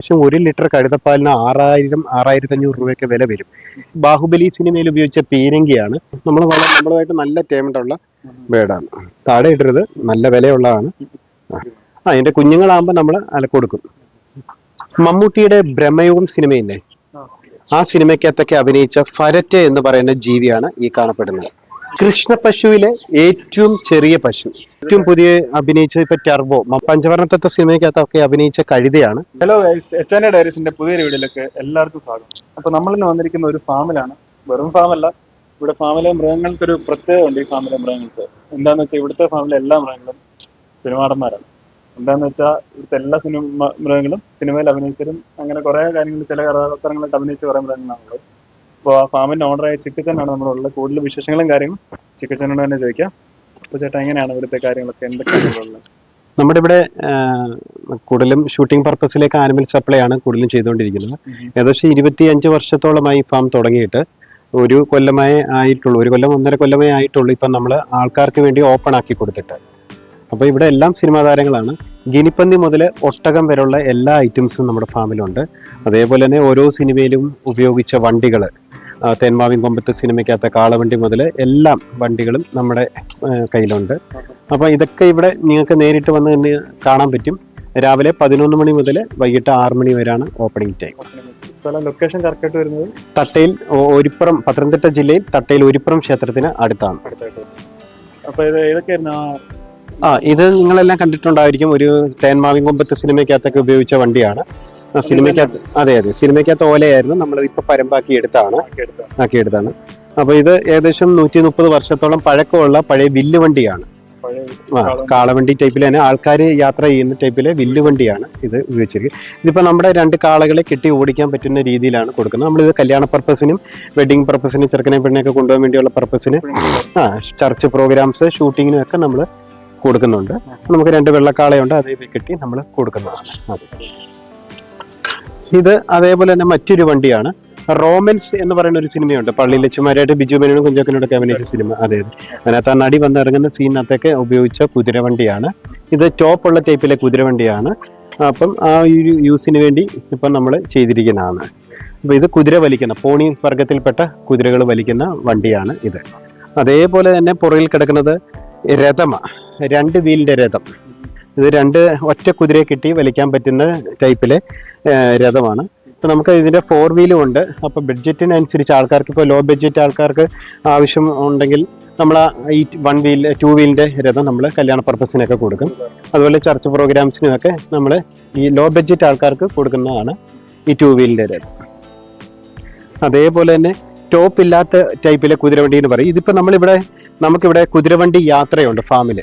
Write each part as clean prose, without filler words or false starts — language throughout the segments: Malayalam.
പക്ഷെ 1 ലിറ്റർ കഴുതപ്പാലിന് 6,000-6,500 രൂപയൊക്കെ വില വരും. ബാഹുബലി സിനിമയിൽ ഉപയോഗിച്ച പീരങ്കിയാണ്. നമ്മളുമായിട്ട് നല്ല ടേമുള്ള ബേഡാണ്. താഴെ ഇടരുത്, നല്ല വിലയുള്ളതാണ്. അതിന്റെ കുഞ്ഞുങ്ങളാകുമ്പോൾ നമ്മൾ കൊടുക്കും. മമ്മൂട്ടിയുടെ ബ്രഹ്മയുഗം സിനിമയില്ലേ, ആ സിനിമയ്ക്കകത്തൊക്കെ അഭിനയിച്ച ഫരറ്റ് എന്ന് പറയുന്ന ജീവിയാണ് ഈ കാണപ്പെടുന്നത്. കൃഷ്ണ പശുവിലെ ഏറ്റവും ചെറിയ പശു, ഏറ്റവും പുതിയ അഭിനയിച്ച ഇപ്പൊ ടർബോ, പഞ്ചവർണ്ണ സിനിമയ്ക്കകത്തൊക്കെ അഭിനയിച്ച കഴുതയാണ്. ഹലോ HNA ഡയറീസിന്റെ പുതിയൊരു വീഡിയോയിലേക്ക് എല്ലാവർക്കും സ്വാഗതം. അപ്പൊ നമ്മളിന്ന് വന്നിരിക്കുന്ന ഒരു ഫാമിലാണ്. വെറും ഫാമല്ല, ഇവിടെ ഫാമിലെ മൃഗങ്ങൾക്കൊരു പ്രത്യേകത ഉണ്ട്. ഈ ഫാമിലെ മൃഗങ്ങൾക്ക് എന്താന്ന് വെച്ചാൽ ഇവിടുത്തെ ഫാമിലെ എല്ലാ മൃഗങ്ങളും സിനിമാടന്മാരാണ്. എന്താന്ന് വെച്ചാൽ ഇവിടുത്തെ എല്ലാ മൃഗങ്ങളും സിനിമയിൽ അഭിനയിച്ചതും അങ്ങനെ കുറെ കാര്യങ്ങൾ, ചില കഥാപാത്രങ്ങളായിട്ട് അഭിനയിച്ച കുറെ മൃഗങ്ങളാണുള്ളത്. അപ്പോൾ ആ ഫാമിന്റെ ഓണറായ ചിക്കച്ചനാണ് നമ്മളുള്ളത്. കൂടുതൽ വിശേഷങ്ങളും കാര്യങ്ങളും ചിക്കച്ചനോട് തന്നെ ചോദിക്കാം. അപ്പോൾ ചേട്ടാ, എങ്ങനെയാണ് ഇവിടുത്തെ കാര്യങ്ങളൊക്കെ, എന്തൊക്കെയാണ് ഉള്ളത്? നമ്മുടെ ഇവിടെ കൂടുതലും ഷൂട്ടിംഗ് പർപ്പസിലേക്ക് ആനിമൽ സപ്ലൈ ആണ് കൂടുതലും ചെയ്തുകൊണ്ടിരിക്കുന്നത്. ഏകദേശം 25 വർഷത്തോളമായി ഫാം തുടങ്ങിയിട്ട്. 1 കൊല്ലമേ ആയിട്ടുള്ളൂ, 1 കൊല്ലം 1.5 കൊല്ലമേ ആയിട്ടുള്ളൂ ഇപ്പം നമ്മൾ ആൾക്കാർക്ക് വേണ്ടി ഓപ്പൺ ആക്കി കൊടുത്തിട്ട്. അപ്പോൾ ഇവിടെ എല്ലാം സിനിമാ താരങ്ങളാണ്. ഗിനിപ്പന്നി മുതൽ ഒട്ടകം വരെയുള്ള എല്ലാ ഐറ്റംസും നമ്മുടെ ഫാമിലുണ്ട്. അതേപോലെ തന്നെ ഓരോ സിനിമയിലും ഉപയോഗിച്ച വണ്ടികൾ, തേന്മാവിൻ കൊമ്പത്ത് സിനിമയ്ക്കകത്ത കാളവണ്ടി മുതൽ എല്ലാ വണ്ടികളും നമ്മുടെ കയ്യിലുണ്ട്. അപ്പോൾ ഇതൊക്കെ ഇവിടെ നിങ്ങൾക്ക് നേരിട്ട് വന്ന് തന്നെ കാണാൻ പറ്റും. രാവിലെ 11 മണി മുതൽ വൈകിട്ട് 6 മണി വരെയാണ് ഓപ്പണിംഗ് ടൈം. ലൊക്കേഷൻ കറക്റ്റായിട്ട് വരുന്നത് തട്ടയിൽ ഒരിപ്പുറം, പത്തനംതിട്ട ജില്ലയിൽ തട്ടയിൽ ഒരിപ്പുറം ക്ഷേത്രത്തിന് അടുത്താണ്. അപ്പൊ ഇത് ഏതൊക്കെയായിരുന്നു? ഇത് നിങ്ങളെല്ലാം കണ്ടിട്ടുണ്ടായിരിക്കും. ഒരു തേന്മാവിൻ കൊമ്പത്ത് സിനിമയ്ക്കകത്തൊക്കെ ഉപയോഗിച്ച വണ്ടിയാണ്. സിനിമയ്ക്കകത്ത്, അതെ, സിനിമയ്ക്കകത്ത് ഓലയായിരുന്നു. നമ്മൾ ഇപ്പൊ പരമ്പാക്കി എടുത്താണ്. അപ്പൊ ഇത് ഏകദേശം 130 വർഷത്തോളം പഴക്കമുള്ള പഴയ വില്ലുവണ്ടിയാണ്. കാളവണ്ടി ടൈപ്പിൽ തന്നെ ആൾക്കാർ യാത്ര ചെയ്യുന്ന ടൈപ്പിലെ വില്ലുവണ്ടിയാണ് ഇത് ഉപയോഗിച്ചിരിക്കുന്നത്. ഇതിപ്പോ നമ്മുടെ 2 കാളകളെ കെട്ടി ഓടിക്കാൻ പറ്റുന്ന രീതിയിലാണ് കൊടുക്കുന്നത്. നമ്മളിത് കല്യാണ പർപ്പസിനും വെഡിങ് പർപ്പസിനും ചെറുക്കനെ പെണ്ണിനൊക്കെ കൊണ്ടുപോകാൻ വേണ്ടിയുള്ള പർപ്പസിന്, ചർച്ച് പ്രോഗ്രാംസ്, ഷൂട്ടിങ്ങിനും ഒക്കെ നമ്മൾ കൊടുക്കുന്നുണ്ട്. നമുക്ക് 2 വെള്ളക്കാളയുണ്ട്, അതേ കെട്ടി നമ്മൾ കൊടുക്കുന്നതാണ്. ഇത് അതേപോലെ തന്നെ മറ്റൊരു വണ്ടിയാണ്. റോമൻസ് എന്ന് പറയുന്ന ഒരു സിനിമയുണ്ട്. പള്ളിയിൽ ലച്ചുമാരായിട്ട് ബിജു മേനോനും കുഞ്ചക്കനോടൊക്കെ അഭിനയിച്ച സിനിമ. അതെ, അതിനകത്ത് ആ നടി വന്നിറങ്ങുന്ന സീനകത്തൊക്കെ ഉപയോഗിച്ച കുതിരവണ്ടിയാണ്. ഇത് ടോപ്പുള്ള ടൈപ്പിലെ കുതിരവണ്ടിയാണ്. അപ്പം ആ ഒരു യൂസിന് വേണ്ടി ഇപ്പം നമ്മൾ ചെയ്തിരിക്കുന്നതാണ്. അപ്പോൾ ഇത് കുതിര വലിക്കുന്ന, പോണി വർഗത്തിൽപ്പെട്ട കുതിരകൾ വലിക്കുന്ന വണ്ടിയാണ് ഇത്. അതേപോലെ തന്നെ പുറകിൽ കിടക്കുന്നത് രഥമാണ്, 2 വീലിന്റെ രഥം. ഇത് 2 ഒറ്റ കുതിരയെ കിട്ടി വലിക്കാൻ പറ്റുന്ന ടൈപ്പിലെ രഥമാണ്. ഇപ്പം നമുക്ക് ഇതിൻ്റെ 4 വീലും ഉണ്ട്. അപ്പോൾ ബഡ്ജറ്റിനനുസരിച്ച് ആൾക്കാർക്ക്, ഇപ്പോൾ ലോ ബഡ്ജറ്റ് ആൾക്കാർക്ക് ആവശ്യം ഉണ്ടെങ്കിൽ നമ്മൾ ഈ 1 വീൽ 2 വീലിൻ്റെ രഥം നമ്മൾ കല്യാണ പർപ്പസിനൊക്കെ കൊടുക്കും. അതുപോലെ ചർച്ച് പ്രോഗ്രാംസിനൊക്കെ നമ്മൾ ഈ ലോ ബഡ്ജറ്റ് ആൾക്കാർക്ക് കൊടുക്കുന്നതാണ് ഈ 2 വീലിൻ്റെ രഥം. അതേപോലെ തന്നെ ടോപ്പ് ഇല്ലാത്ത ടൈപ്പിലെ കുതിരവണ്ടി എന്ന് പറയും. ഇതിപ്പോൾ നമുക്കിവിടെ കുതിരവണ്ടി യാത്രയുണ്ട് ഫാമിൽ.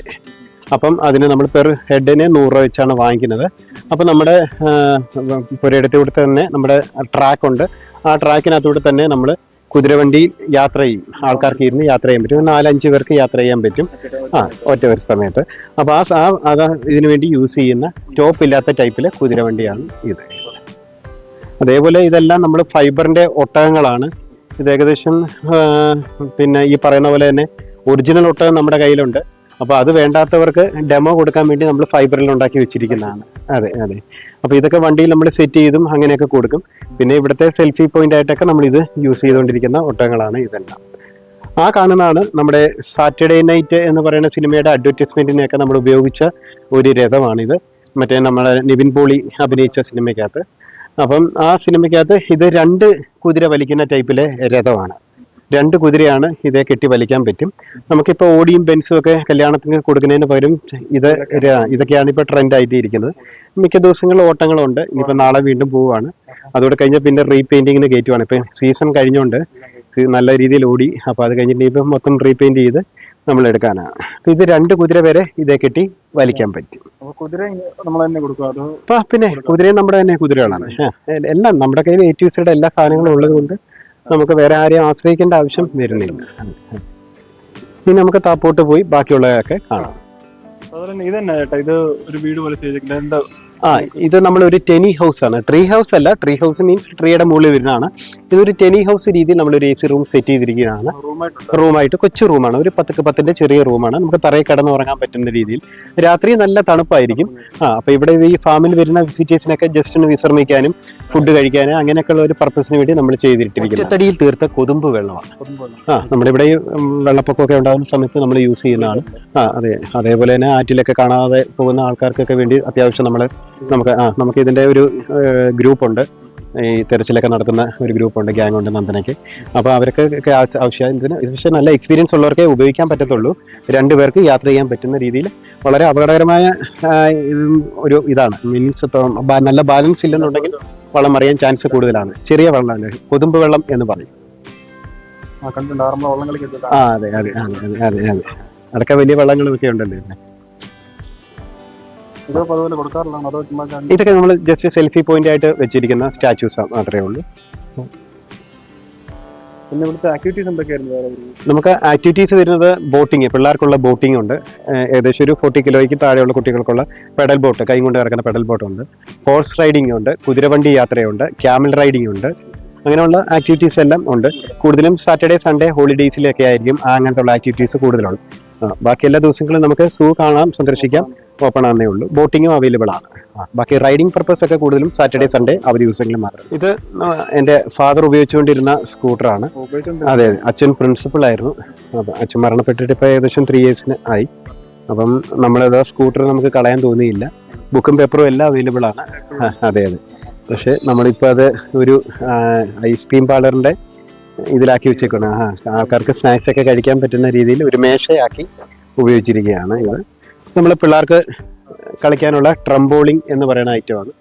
അപ്പം അതിന് നമ്മൾ പെർ ഹെഡിന് 100 രൂപ വെച്ചാണ് വാങ്ങിക്കുന്നത്. അപ്പം നമ്മുടെ പുരയിടത്തൂടെ തന്നെ നമ്മുടെ ട്രാക്കുണ്ട്. ആ ട്രാക്കിനകത്തൂടെ തന്നെ നമ്മൾ കുതിരവണ്ടി യാത്ര ചെയ്യും. ആൾക്കാർക്ക് ഇരുന്ന് യാത്ര ചെയ്യാൻ പറ്റും. 4-5 പേർക്ക് യാത്ര ചെയ്യാൻ പറ്റും ഒറ്റ ഒരു സമയത്ത്. അപ്പോൾ ഇതിനു വേണ്ടി യൂസ് ചെയ്യുന്ന ടോപ്പ് ഇല്ലാത്ത ടൈപ്പിലെ കുതിരവണ്ടിയാണ് ഇത്. അതേപോലെ ഇതെല്ലാം നമ്മൾ ഫൈബറിൻ്റെ ഒട്ടകങ്ങളാണ്. ഇത് ഏകദേശം പിന്നെ ഈ പറയുന്ന പോലെ തന്നെ ഒറിജിനൽ ഒട്ടകം നമ്മുടെ കയ്യിലുണ്ട്. അപ്പോൾ അത് വേണ്ടാത്തവർക്ക് ഡെമോ കൊടുക്കാൻ വേണ്ടി നമ്മൾ ഫൈബറിൽ ഉണ്ടാക്കി വെച്ചിരിക്കുന്നതാണ്. അതെ. അപ്പോൾ ഇതൊക്കെ വണ്ടിയിൽ നമ്മൾ സെറ്റ് ചെയ്തും അങ്ങനെയൊക്കെ കൊടുക്കും. പിന്നെ ഇവിടുത്തെ സെൽഫി പോയിന്റ് ആയിട്ടൊക്കെ നമ്മൾ ഇത് യൂസ് ചെയ്തുകൊണ്ടിരിക്കുന്ന ഒട്ടകങ്ങളാണ് ഇതെല്ലാം. ആ കാണുന്നതാണ് നമ്മുടെ സാറ്റർഡേ നൈറ്റ് എന്ന് പറയുന്ന സിനിമയുടെ അഡ്വർടൈസ്മെന്റിനെയൊക്കെ നമ്മൾ ഉപയോഗിച്ച ഒരു രഥമാണിത്. മറ്റേ നമ്മളെ നിവിൻ പോളി അഭിനയിച്ച സിനിമയ്ക്കകത്ത്. അപ്പം ആ സിനിമയ്ക്കകത്ത് ഇത് 2 കുതിര വലിക്കുന്ന ടൈപ്പിലെ രഥമാണ്. 2 കുതിരയാണ് ഇതേ കെട്ടി വലിക്കാൻ പറ്റും. നമുക്കിപ്പോൾ ഓടിയും ബെൻസും ഒക്കെ കല്യാണത്തിന് കൊടുക്കുന്നതിന് പകരം ഇതൊക്കെയാണ് ഇപ്പോൾ ട്രെൻഡ് ആയിട്ട് ഇരിക്കുന്നത്. മിക്ക ദിവസങ്ങളിൽ ഓട്ടങ്ങളുണ്ട്. ഇനിയിപ്പോൾ നാളെ വീണ്ടും പോവുകയാണ്. അതോടെ കഴിഞ്ഞാൽ പിന്നെ റീപെയിന്റിങ്ങിന് കയറ്റുവാണ്. ഇപ്പം സീസൺ കഴിഞ്ഞുകൊണ്ട് നല്ല രീതിയിൽ ഓടി. അപ്പോൾ അത് കഴിഞ്ഞിട്ട് ഇപ്പം മൊത്തം റീപെയിന്റ് ചെയ്ത് നമ്മൾ എടുക്കാനാണ്. ഇത് 2 കുതിര വരെ ഇതേ കെട്ടി വലിക്കാൻ പറ്റും. കുതിര നമ്മൾ തന്നെ കൊടുക്കും? പിന്നെ കുതിരയും നമ്മുടെ തന്നെ കുതിരകളാണ്. എല്ലാം നമ്മുടെ കയ്യിൽ A to Z എല്ലാ സാധനങ്ങളും ഉള്ളത് കൊണ്ട് നമുക്ക് വേറെ ആരെയും ആശ്രയിക്കേണ്ട ആവശ്യം വരുന്നില്ല. ഇനി നമുക്ക് താപ്പോട്ട് പോയി ബാക്കിയുള്ളതൊക്കെ കാണാം. അതുപോലെ തന്നെ ഇതന്നെ ചേട്ടാ, ഇത് ഒരു വീട് പോലെ ചെയ്തിരിക്കുന്നത് എന്താ ഇത് നമ്മളൊരു ടെനി ഹൗസ് ആണ്. ട്രീ ഹൗസ് അല്ല, ട്രീ ഹൗസ് മീൻസ് ട്രീയുടെ മുകളിൽ വരുന്നതാണ്. ഇതൊരു ടെനി ഹൗസ് രീതിയിൽ നമ്മളൊരു AC റൂം സെറ്റ് ചെയ്തിരിക്കുകയാണ്. റൂമായിട്ട് കൊച്ചു റൂമാണ്, ഒരു 10x10 ചെറിയ റൂമാണ്. നമുക്ക് തറയിൽ കിടന്ന് ഉറങ്ങാൻ പറ്റുന്ന രീതിയിൽ. രാത്രി നല്ല തണുപ്പായിരിക്കും. അപ്പൊ ഇവിടെ ഈ ഫാമിൽ വരുന്ന വിസിറ്റേഴ്സിനൊക്കെ ജസ്റ്റ് ഒന്ന് വിശ്രമിക്കാനും ഫുഡ് കഴിക്കാനും അങ്ങനെയൊക്കെയുള്ള ഒരു പർപ്പസിന് വേണ്ടി നമ്മൾ ചെയ്തിട്ടിരിക്കുന്നത്. ഒറ്റത്തടിയിൽ തീർത്ത കൊതുമ്പ് വെള്ളമാണ്. നമ്മളിവിടെ ഈ വെള്ളപ്പൊക്കമൊക്കെ ഉണ്ടാകുന്ന സമയത്ത് നമ്മൾ യൂസ് ചെയ്യുന്നതാണ്. അതെ, അതേപോലെ തന്നെ ആറ്റിലൊക്കെ കാണാതെ പോകുന്ന ആൾക്കാർക്കൊക്കെ വേണ്ടി അത്യാവശ്യം നമുക്ക് ഇതിന്റെ ഒരു ഗ്രൂപ്പുണ്ട്, ഈ തെരച്ചിലൊക്കെ നടത്തുന്ന ഒരു ഗ്രൂപ്പുണ്ട്, ഗ്യാങ് ഉണ്ട് നന്ദനയ്ക്ക്. അപ്പോൾ അവരൊക്കെ ആവശ്യം ഇതിന് പക്ഷേ നല്ല എക്സ്പീരിയൻസ് ഉള്ളവർക്കേ ഉപയോഗിക്കാൻ പറ്റത്തുള്ളൂ. 2 പേർക്ക് യാത്ര ചെയ്യാൻ പറ്റുന്ന രീതിയിൽ വളരെ അപകടകരമായ ഒരു ഇതാണ്. മീൻസ് നല്ല ബാലൻസ് ഇല്ലെന്നുണ്ടെങ്കിൽ വള്ളം അറിയാൻ ചാൻസ് കൂടുതലാണ്. ചെറിയ വെള്ളമാണ്, കൊതുമ്പ് വെള്ളം എന്ന് പറയും. അതെ അതെ അതെ അതെ അതെ അതെ അതൊക്കെ വലിയ വെള്ളങ്ങളും ഒക്കെ ഉണ്ടല്ലോ. ഇതൊക്കെ നമ്മൾ ജസ്റ്റ് സെൽഫി പോയിന്റ് ആയിട്ട് വെച്ചിരിക്കുന്ന സ്റ്റാച്യൂസ് മാത്രമേ ഉള്ളൂ. പിന്നെ ഇവിടുത്തെ ആക്ടിവിറ്റീസ് എന്തൊക്കെയായിരുന്നു? നമുക്ക് ആക്ടിവിറ്റീസ് വരുന്നത് ബോട്ടിങ്, പിള്ളേർക്കുള്ള ബോട്ടിംഗ് ഉണ്ട്. ഏകദേശം ഒരു 40 കിലോയ്ക്ക് താഴെയുള്ള കുട്ടികൾക്കുള്ള പെഡൽ ബോട്ട്, കൈ കൊണ്ട് ഇറക്കുന്ന പെഡൽ ബോട്ട് ഉണ്ട്. ഹോഴ്സ് റൈഡിംഗ് ഉണ്ട്, കുതിരവണ്ടി യാത്രയുണ്ട്, ക്യാമൽ റൈഡിംഗ് ഉണ്ട്. അങ്ങനെയുള്ള ആക്ടിവിറ്റീസ് എല്ലാം ഉണ്ട്. കൂടുതലും സാറ്റർഡേ സൺഡേ ഹോളിഡേയ്സിലൊക്കെ ആയിരിക്കും അങ്ങനത്തെ ഉള്ള ആക്ടിവിറ്റീസ് കൂടുതലുള്ളൂ. ബാക്കി എല്ലാ ദിവസങ്ങളും നമുക്ക് സൂ കാണാം, സന്ദർശിക്കാം, ഓപ്പൺ ആണെന്നേ ഉള്ളൂ. ബോട്ടിങ്ങും അവൈലബിൾ ആണ്. ബാക്കി റൈഡിംഗ് പർപ്പസ് ഒക്കെ കൂടുതലും സാറ്റർഡേ സൺഡേ അവധി ദിവസങ്ങളിൽ മാത്രം. ഇത് എൻ്റെ ഫാദർ ഉപയോഗിച്ചുകൊണ്ടിരുന്ന സ്കൂട്ടറാണ്. അതെ, അച്ഛൻ പ്രിൻസിപ്പൾ ആയിരുന്നു. അപ്പം അച്ഛൻ മരണപ്പെട്ടിട്ട് ഇപ്പോൾ ഏകദേശം 3 years ആയി. അപ്പം നമ്മളത് സ്കൂട്ടർ നമുക്ക് കളയാൻ തോന്നിയില്ല. ബുക്കും പേപ്പറും എല്ലാം അവൈലബിൾ ആണ്. അതെ അതെ. പക്ഷെ നമ്മളിപ്പോൾ അത് ഒരു ഐസ്ക്രീം പാർലറിൻ്റെ ഇതിലാക്കി വെച്ചേക്കണം. ആൾക്കാർക്ക് സ്നാക്സ് ഒക്കെ കഴിക്കാൻ പറ്റുന്ന രീതിയിൽ ഒരു മേശയാക്കി ഉപയോഗിച്ചിരിക്കുകയാണ്. ഇത് നമ്മൾ പിള്ളേർക്ക് കളിക്കാനുള്ള ട്രംബോളിംഗ് എന്ന് പറയുന്ന ഐറ്റമാണ്.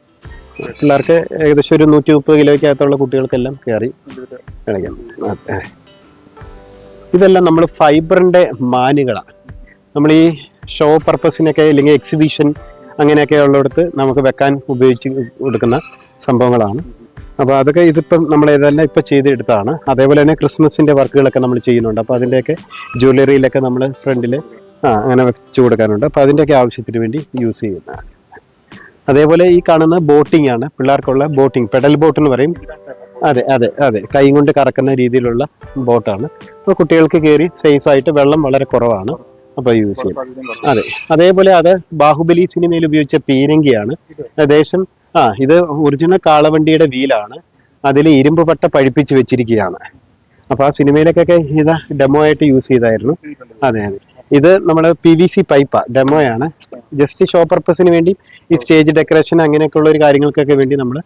പിള്ളേർക്ക് ഏകദേശം ഒരു 130 കിലോയ്ക്കകത്തുള്ള കുട്ടികൾക്കെല്ലാം കയറി കളിക്കാം. ഇതെല്ലാം നമ്മൾ ഫൈബറിൻ്റെ മാനുകളാണ്. നമ്മൾ ഈ ഷോ പർപ്പസിനൊക്കെ അല്ലെങ്കിൽ എക്സിബിഷൻ അങ്ങനെയൊക്കെ ഉള്ളിടത്ത് നമുക്ക് വെക്കാൻ ഉപയോഗിച്ച് കൊടുക്കുന്ന സംഭവങ്ങളാണ്. അപ്പോൾ അതൊക്കെ ഇതിപ്പം നമ്മൾ ഇതെല്ലാം ഇപ്പം ചെയ്തെടുത്താണ്. അതേപോലെ തന്നെ ക്രിസ്മസിൻ്റെ വർക്കുകളൊക്കെ നമ്മൾ ചെയ്യുന്നുണ്ട്. അപ്പോൾ അതിൻ്റെയൊക്കെ ജ്വല്ലറിയിലൊക്കെ നമ്മൾ ഫ്രണ്ടിൽ അങ്ങനെ വെച്ച് കൊടുക്കാനുണ്ട്. അപ്പോൾ അതിൻ്റെയൊക്കെ ആവശ്യത്തിന് വേണ്ടി യൂസ് ചെയ്യുന്നതാണ്. അതേപോലെ ഈ കാണുന്ന ബോട്ടിംഗ് ആണ്, പിള്ളേർക്കുള്ള ബോട്ടിംഗ്, പെഡൽ ബോട്ട് എന്ന് പറയും. അതെ അതെ അതെ, കൈ കൊണ്ട് കറക്കുന്ന രീതിയിലുള്ള ബോട്ടാണ്. അപ്പോൾ കുട്ടികൾക്ക് കയറി സേഫായിട്ട്, വെള്ളം വളരെ കുറവാണ്, അപ്പോൾ യൂസ് ചെയ്യും. അതെ, അതേപോലെ അത് ബാഹുബലി സിനിമയിൽ ഉപയോഗിച്ച പീരങ്കിയാണ്. ഏകദേശം ഇത് ഒറിജിനൽ കാളവണ്ടിയുടെ വീലാണ്. അതിൽ ഇരുമ്പ് പട്ട പഴിപ്പിച്ച് വെച്ചിരിക്കുകയാണ്. അപ്പോൾ ആ സിനിമയിലേക്കൊക്കെ ഇത് ഡെമോ ആയിട്ട് യൂസ് ചെയ്തായിരുന്നു. അതെ അതെ, ഇത് നമ്മൾ PVC പൈപ്പാ, ഡെമോയാണ്. ജസ്റ്റ് ഷോ പർപ്പസിന് വേണ്ടി ഈ സ്റ്റേജ് ഡെക്കറേഷൻ അങ്ങനെയൊക്കെയുള്ള ഒരു കാര്യങ്ങൾക്കൊക്കെ വേണ്ടി നമ്മൾ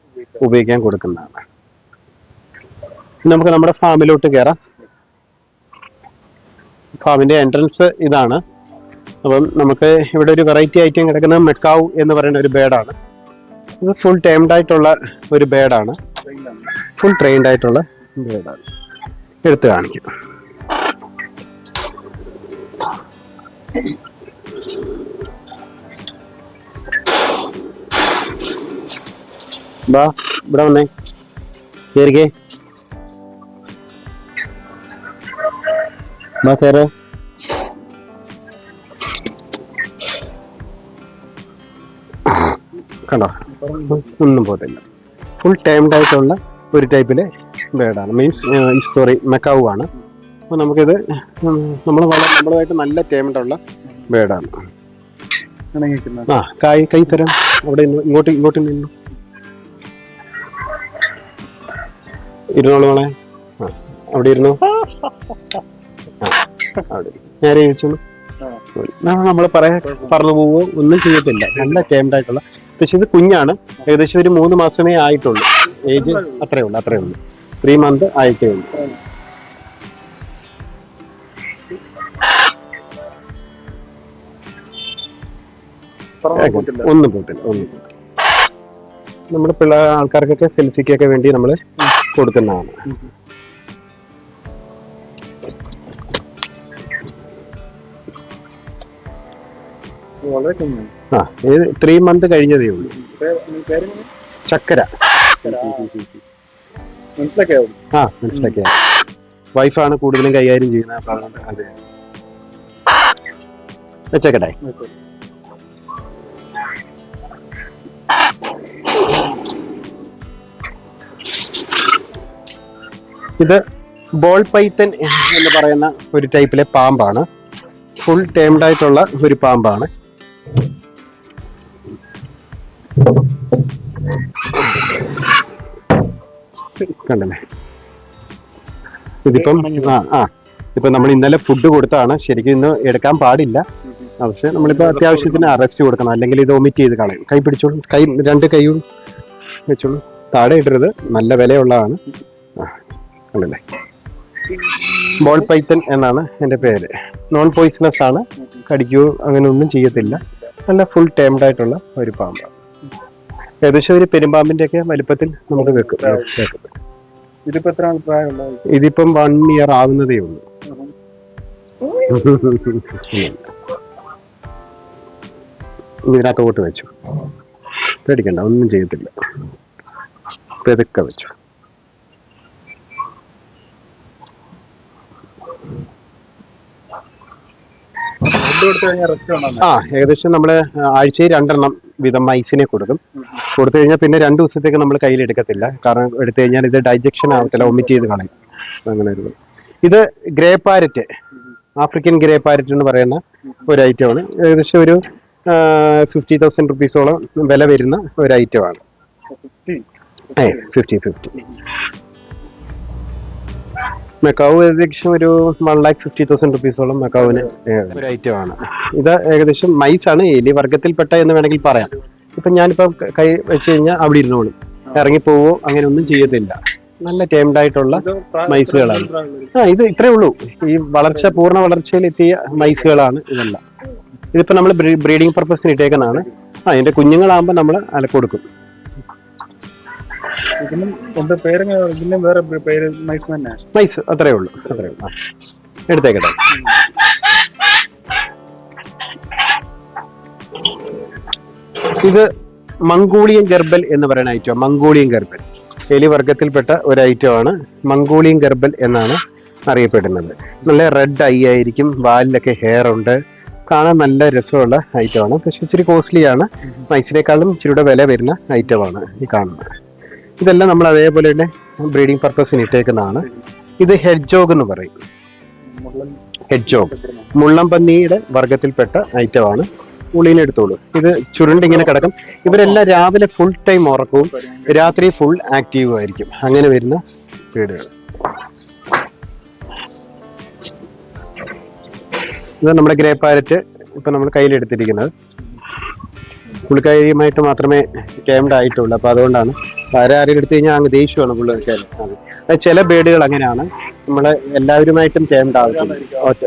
ഉപയോഗിക്കാൻ കൊടുക്കുന്നതാണ്. നമുക്ക് നമ്മുടെ ഫാമിലോട്ട് കയറാം. ഫാമിന്റെ എൻട്രൻസ് ഇതാണ്. അപ്പം നമുക്ക് ഇവിടെ ഒരു വെറൈറ്റി ഐറ്റം കിടക്കുന്ന മെക്കാവ് എന്ന് പറയുന്ന ഒരു ബേഡാണ്. ഇത് ഫുൾ ടൈംഡ് ആയിട്ടുള്ള ഒരു ബേഡാണ്. ഫുൾ ട്രെയിൻഡ് ആയിട്ടുള്ള ബേഡാണ്. എടുത്ത് കാണിക്കും. ബാ, ഇവിടെ വന്നേ, കയറിക്കേ, ബാ കയറ്. കണ്ടോ, ഒന്നും പോകത്തില്ല. ഫുൾ ടൈംഡ് ആയിട്ടുള്ള ഒരു ടൈപ്പിലെ ബേഡാണ്, മീൻസ് മെക്കാവു ആണ്. അപ്പോൾ നമുക്കിത് നമ്മളുമായിട്ട് നല്ല ടൈംഡുള്ള ബേഡാണ്. കൈ തരാം. അവിടെ ഇങ്ങോട്ട് നിന്നു ഇരുന്നോളെ. അവിടെ ഇരുന്നു. അവിടെ നേരെ ചോദിച്ചോളൂ. നമ്മൾ പറഞ്ഞു പോവോ ഒന്നും ചെയ്യത്തില്ല. നല്ല ടൈംഡ് ആയിട്ടുള്ള. പക്ഷെ ഇത് കുഞ്ഞാണ്, ഏകദേശം ഒരു 3 മാസമേ ആയിട്ടുള്ളൂ. ഏജ് അത്രേ ഉള്ളൂ. 3 months ആയിട്ടേ ഉള്ളൂ. ഒന്നും പോട്ടില്ല. നമ്മുടെ ആൾക്കാർക്കൊക്കെ സെൽഫിക്കൊക്കെ വേണ്ടി നമ്മൾ കൊടുക്കുന്നതാണ്. ഇത് 3 months കഴിഞ്ഞതേ ഉള്ളൂ. ചക്കര. മനസ്സിലാക്കിയ വൈഫാണ് കൂടുതലും കൈകാര്യം ചെയ്യുന്നത്. അപ്പൊ അതുകൊണ്ട് അതെ, വെച്ചേക്കട്ടെ. ഇത് ബോൾ പൈത്തൻ എന്ന് പറയുന്ന ഒരു ടൈപ്പിലെ പാമ്പാണ്. ഫുൾ ടേംഡ് ആയിട്ടുള്ള ഒരു പാമ്പാണ്. കണ്ടല്ലേ, ഇതിപ്പം ഇപ്പൊ നമ്മൾ ഇന്നലെ ഫുഡ് കൊടുത്താണ്. ശരിക്കും ഇന്ന് എടുക്കാൻ പാടില്ല, പക്ഷെ നമ്മളിപ്പോ അത്യാവശ്യത്തിന് അറസ്റ്റ് കൊടുക്കണം, അല്ലെങ്കിൽ ഇത് ഒമിറ്റ് ചെയ്ത് കളയും. കൈ പിടിച്ചോളൂ, രണ്ട് കൈയും വെച്ചോളൂ, താഴെ ഇടരുത്, നല്ല വിലയുള്ളതാണ്. കണ്ടല്ലേ, ബോൾ പൈത്തൻ എന്നാണ് എൻ്റെ പേര്. നോൺ പോയിസണസ് ആണ്, കടിക്കുകയോ അങ്ങനെ ഒന്നും ചെയ്യത്തില്ല. നല്ല ഫുൾ ടേംഡ് ആയിട്ടുള്ള ഒരു പാമ്പാണ്. ഏകദേശം ഒരു പെരുമ്പാമ്പിന്റെ ഒക്കെ വലിപ്പത്തിൽ നമുക്ക് വെക്കും. ഇതിപ്പം 1 year ആവുന്നതേ ഉള്ളൂ. ഇതിനകത്തോട്ട് വെച്ചു, പേടിക്കണ്ട, ഒന്നും ചെയ്യത്തില്ല, പെതുക്കെ വെച്ചു. ഏകദേശം നമ്മള് ആഴ്ചയിൽ 2 എണ്ണം വീതം മൈസിനെ കൊടുക്കും. കൊടുത്തു കഴിഞ്ഞാൽ പിന്നെ 2 ദിവസത്തേക്ക് നമ്മൾ കയ്യിൽ എടുക്കത്തില്ല. കാരണം എടുത്തു കഴിഞ്ഞാൽ ഇത് ഡൈജക്ഷൻ ആവത്തില്ല, ഒമിറ്റ് ചെയ്ത് കളയും. അങ്ങനെ ഒരു ഇത് grey parrot, African grey parrot എന്ന് പറയുന്ന ഒരു ഐറ്റമാണ്. ഏകദേശം ഒരു 50,000 റുപ്പീസോളം വില വരുന്ന ഒരു ഐറ്റമാണ്. 50. മെക്കാവ് ഏകദേശം ഒരു 1,50,000 റുപ്പീസോളം മെക്കാവിന് ഒരു ഐറ്റമാണ്. ഇത് ഏകദേശം മൈസാണ്, എലി വർഗത്തിൽപ്പെട്ട എന്ന് വേണമെങ്കിൽ പറയാം. ഇപ്പൊ ഞാനിപ്പോ കൈ വെച്ച് കഴിഞ്ഞാൽ അവിടെ ഇരുന്നോളും, ഇറങ്ങിപ്പോവോ അങ്ങനെ ഒന്നും ചെയ്യത്തില്ല. നല്ല ടേംഡ് ആയിട്ടുള്ള മൈസുകളാണ്. ഇത് ഇത്രേ ഉള്ളൂ. ഈ പൂർണ്ണ വളർച്ചയിൽ എത്തിയ മൈസുകളാണ് ഇതെല്ലാം. ഇതിപ്പോ നമ്മൾ ബ്രീഡിംഗ് പർപ്പസിന് ഇട്ടേക്കുന്നതാണ്. ഇതിന്റെ കുഞ്ഞുങ്ങളാകുമ്പോൾ നമ്മൾ കൊടുക്കും. മൈസ് അത്രേ ഉള്ളൂ. എടുത്തേക്കട്ടെ. ഇത് മംഗോളിയൻ ഗർബൽ എന്ന് പറയുന്ന ഐറ്റം. മംഗോളിയൻ ഗർബൽ എലി വർഗത്തിൽപ്പെട്ട ഒരു ഐറ്റമാണ്. മംഗോളിയൻ ഗർബൽ എന്നാണ് അറിയപ്പെടുന്നത്. നല്ല റെഡ് ഐ ആയിരിക്കും, വാലിലൊക്കെ ഹെയർ ഉണ്ട്, കാണാൻ നല്ല രസമുള്ള ഐറ്റമാണ്. പക്ഷെ ഇച്ചിരി കോസ്റ്റ്ലിയാണ്, മൈസിനേക്കാളും ഇച്ചിരിയുടെ വില വരുന്ന ഐറ്റമാണ് ഈ കാണുന്നത്. ഇതെല്ലാം നമ്മൾ അതേപോലെ തന്നെ ബ്രീഡിംഗ് പർപ്പസിന് ഇട്ടേക്കുന്നതാണ്. ഇത് ഹെഡ്ജോഗ് എന്ന് പറയും. ഹെഡ്ജോഗ് മുള്ളംപന്നിയുടെ വർഗത്തിൽപ്പെട്ട ഐറ്റമാണ്. ഉള്ളിനെടുത്തോളൂ. ഇത് ചുരുണ്ടിങ്ങനെ കിടക്കും. ഇവരെല്ലാം രാവിലെ ഫുൾ ടൈം ഉറക്കവും രാത്രി ഫുൾ ആക്റ്റീവും ആയിരിക്കും. അങ്ങനെ വരുന്ന വീടുകൾ. ഇത് നമ്മുടെ ഗ്രേ പാരറ്റ് ഇപ്പൊ നമ്മൾ കയ്യിലെടുത്തിരിക്കുന്നത്. പുള്ളിക്കാരിയുമായിട്ട് മാത്രമേ ടേംഡ് ആയിട്ടുള്ളൂ. അപ്പൊ അതുകൊണ്ടാണ് ആരെങ്കിലും എടുത്തു കഴിഞ്ഞാൽ അങ്ങ് ദേഷ്യമാണ് പുള്ളിക്കാരി. അത് ചില ബേഡുകൾ അങ്ങനെയാണ്, നമ്മള് എല്ലാവരുമായിട്ടും ടേംഡ് ആവത്തില്ല,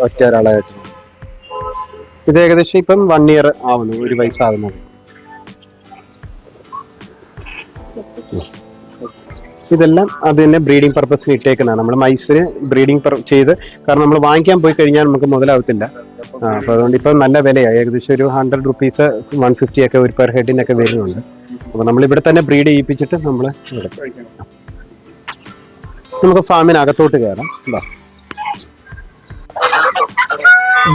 ഒറ്റ ഒരാളായിട്ട്. ഇത് ഏകദേശം ഇപ്പം 1 year ആവുന്നു, 1 വയസ്സാവുന്നത്. ഇതെല്ലാം അത് തന്നെ ബ്രീഡിംഗ് പർപ്പസിന് ഇട്ടേക്കുന്നതാണ്. നമ്മൾ മൈസിന് ബ്രീഡിംഗ് ചെയ്ത്, കാരണം നമ്മൾ വാങ്ങിക്കാൻ പോയി കഴിഞ്ഞാൽ നമുക്ക് മുതലാവത്തില്ല. അപ്പൊ അതുകൊണ്ട് ഇപ്പം നല്ല വിലയായി. ഏകദേശം ഒരു 100 റുപ്പീസ് 150 ഒക്കെ ഒരു പെർ ഹെഡിനൊക്കെ വരുന്നുണ്ട്. അപ്പൊ നമ്മൾ ഇവിടെ തന്നെ ബ്രീഡ് ചെയ്യിപ്പിച്ചിട്ട് നമ്മൾ നമുക്ക് ഫാമിനകത്തോട്ട് കയറാം.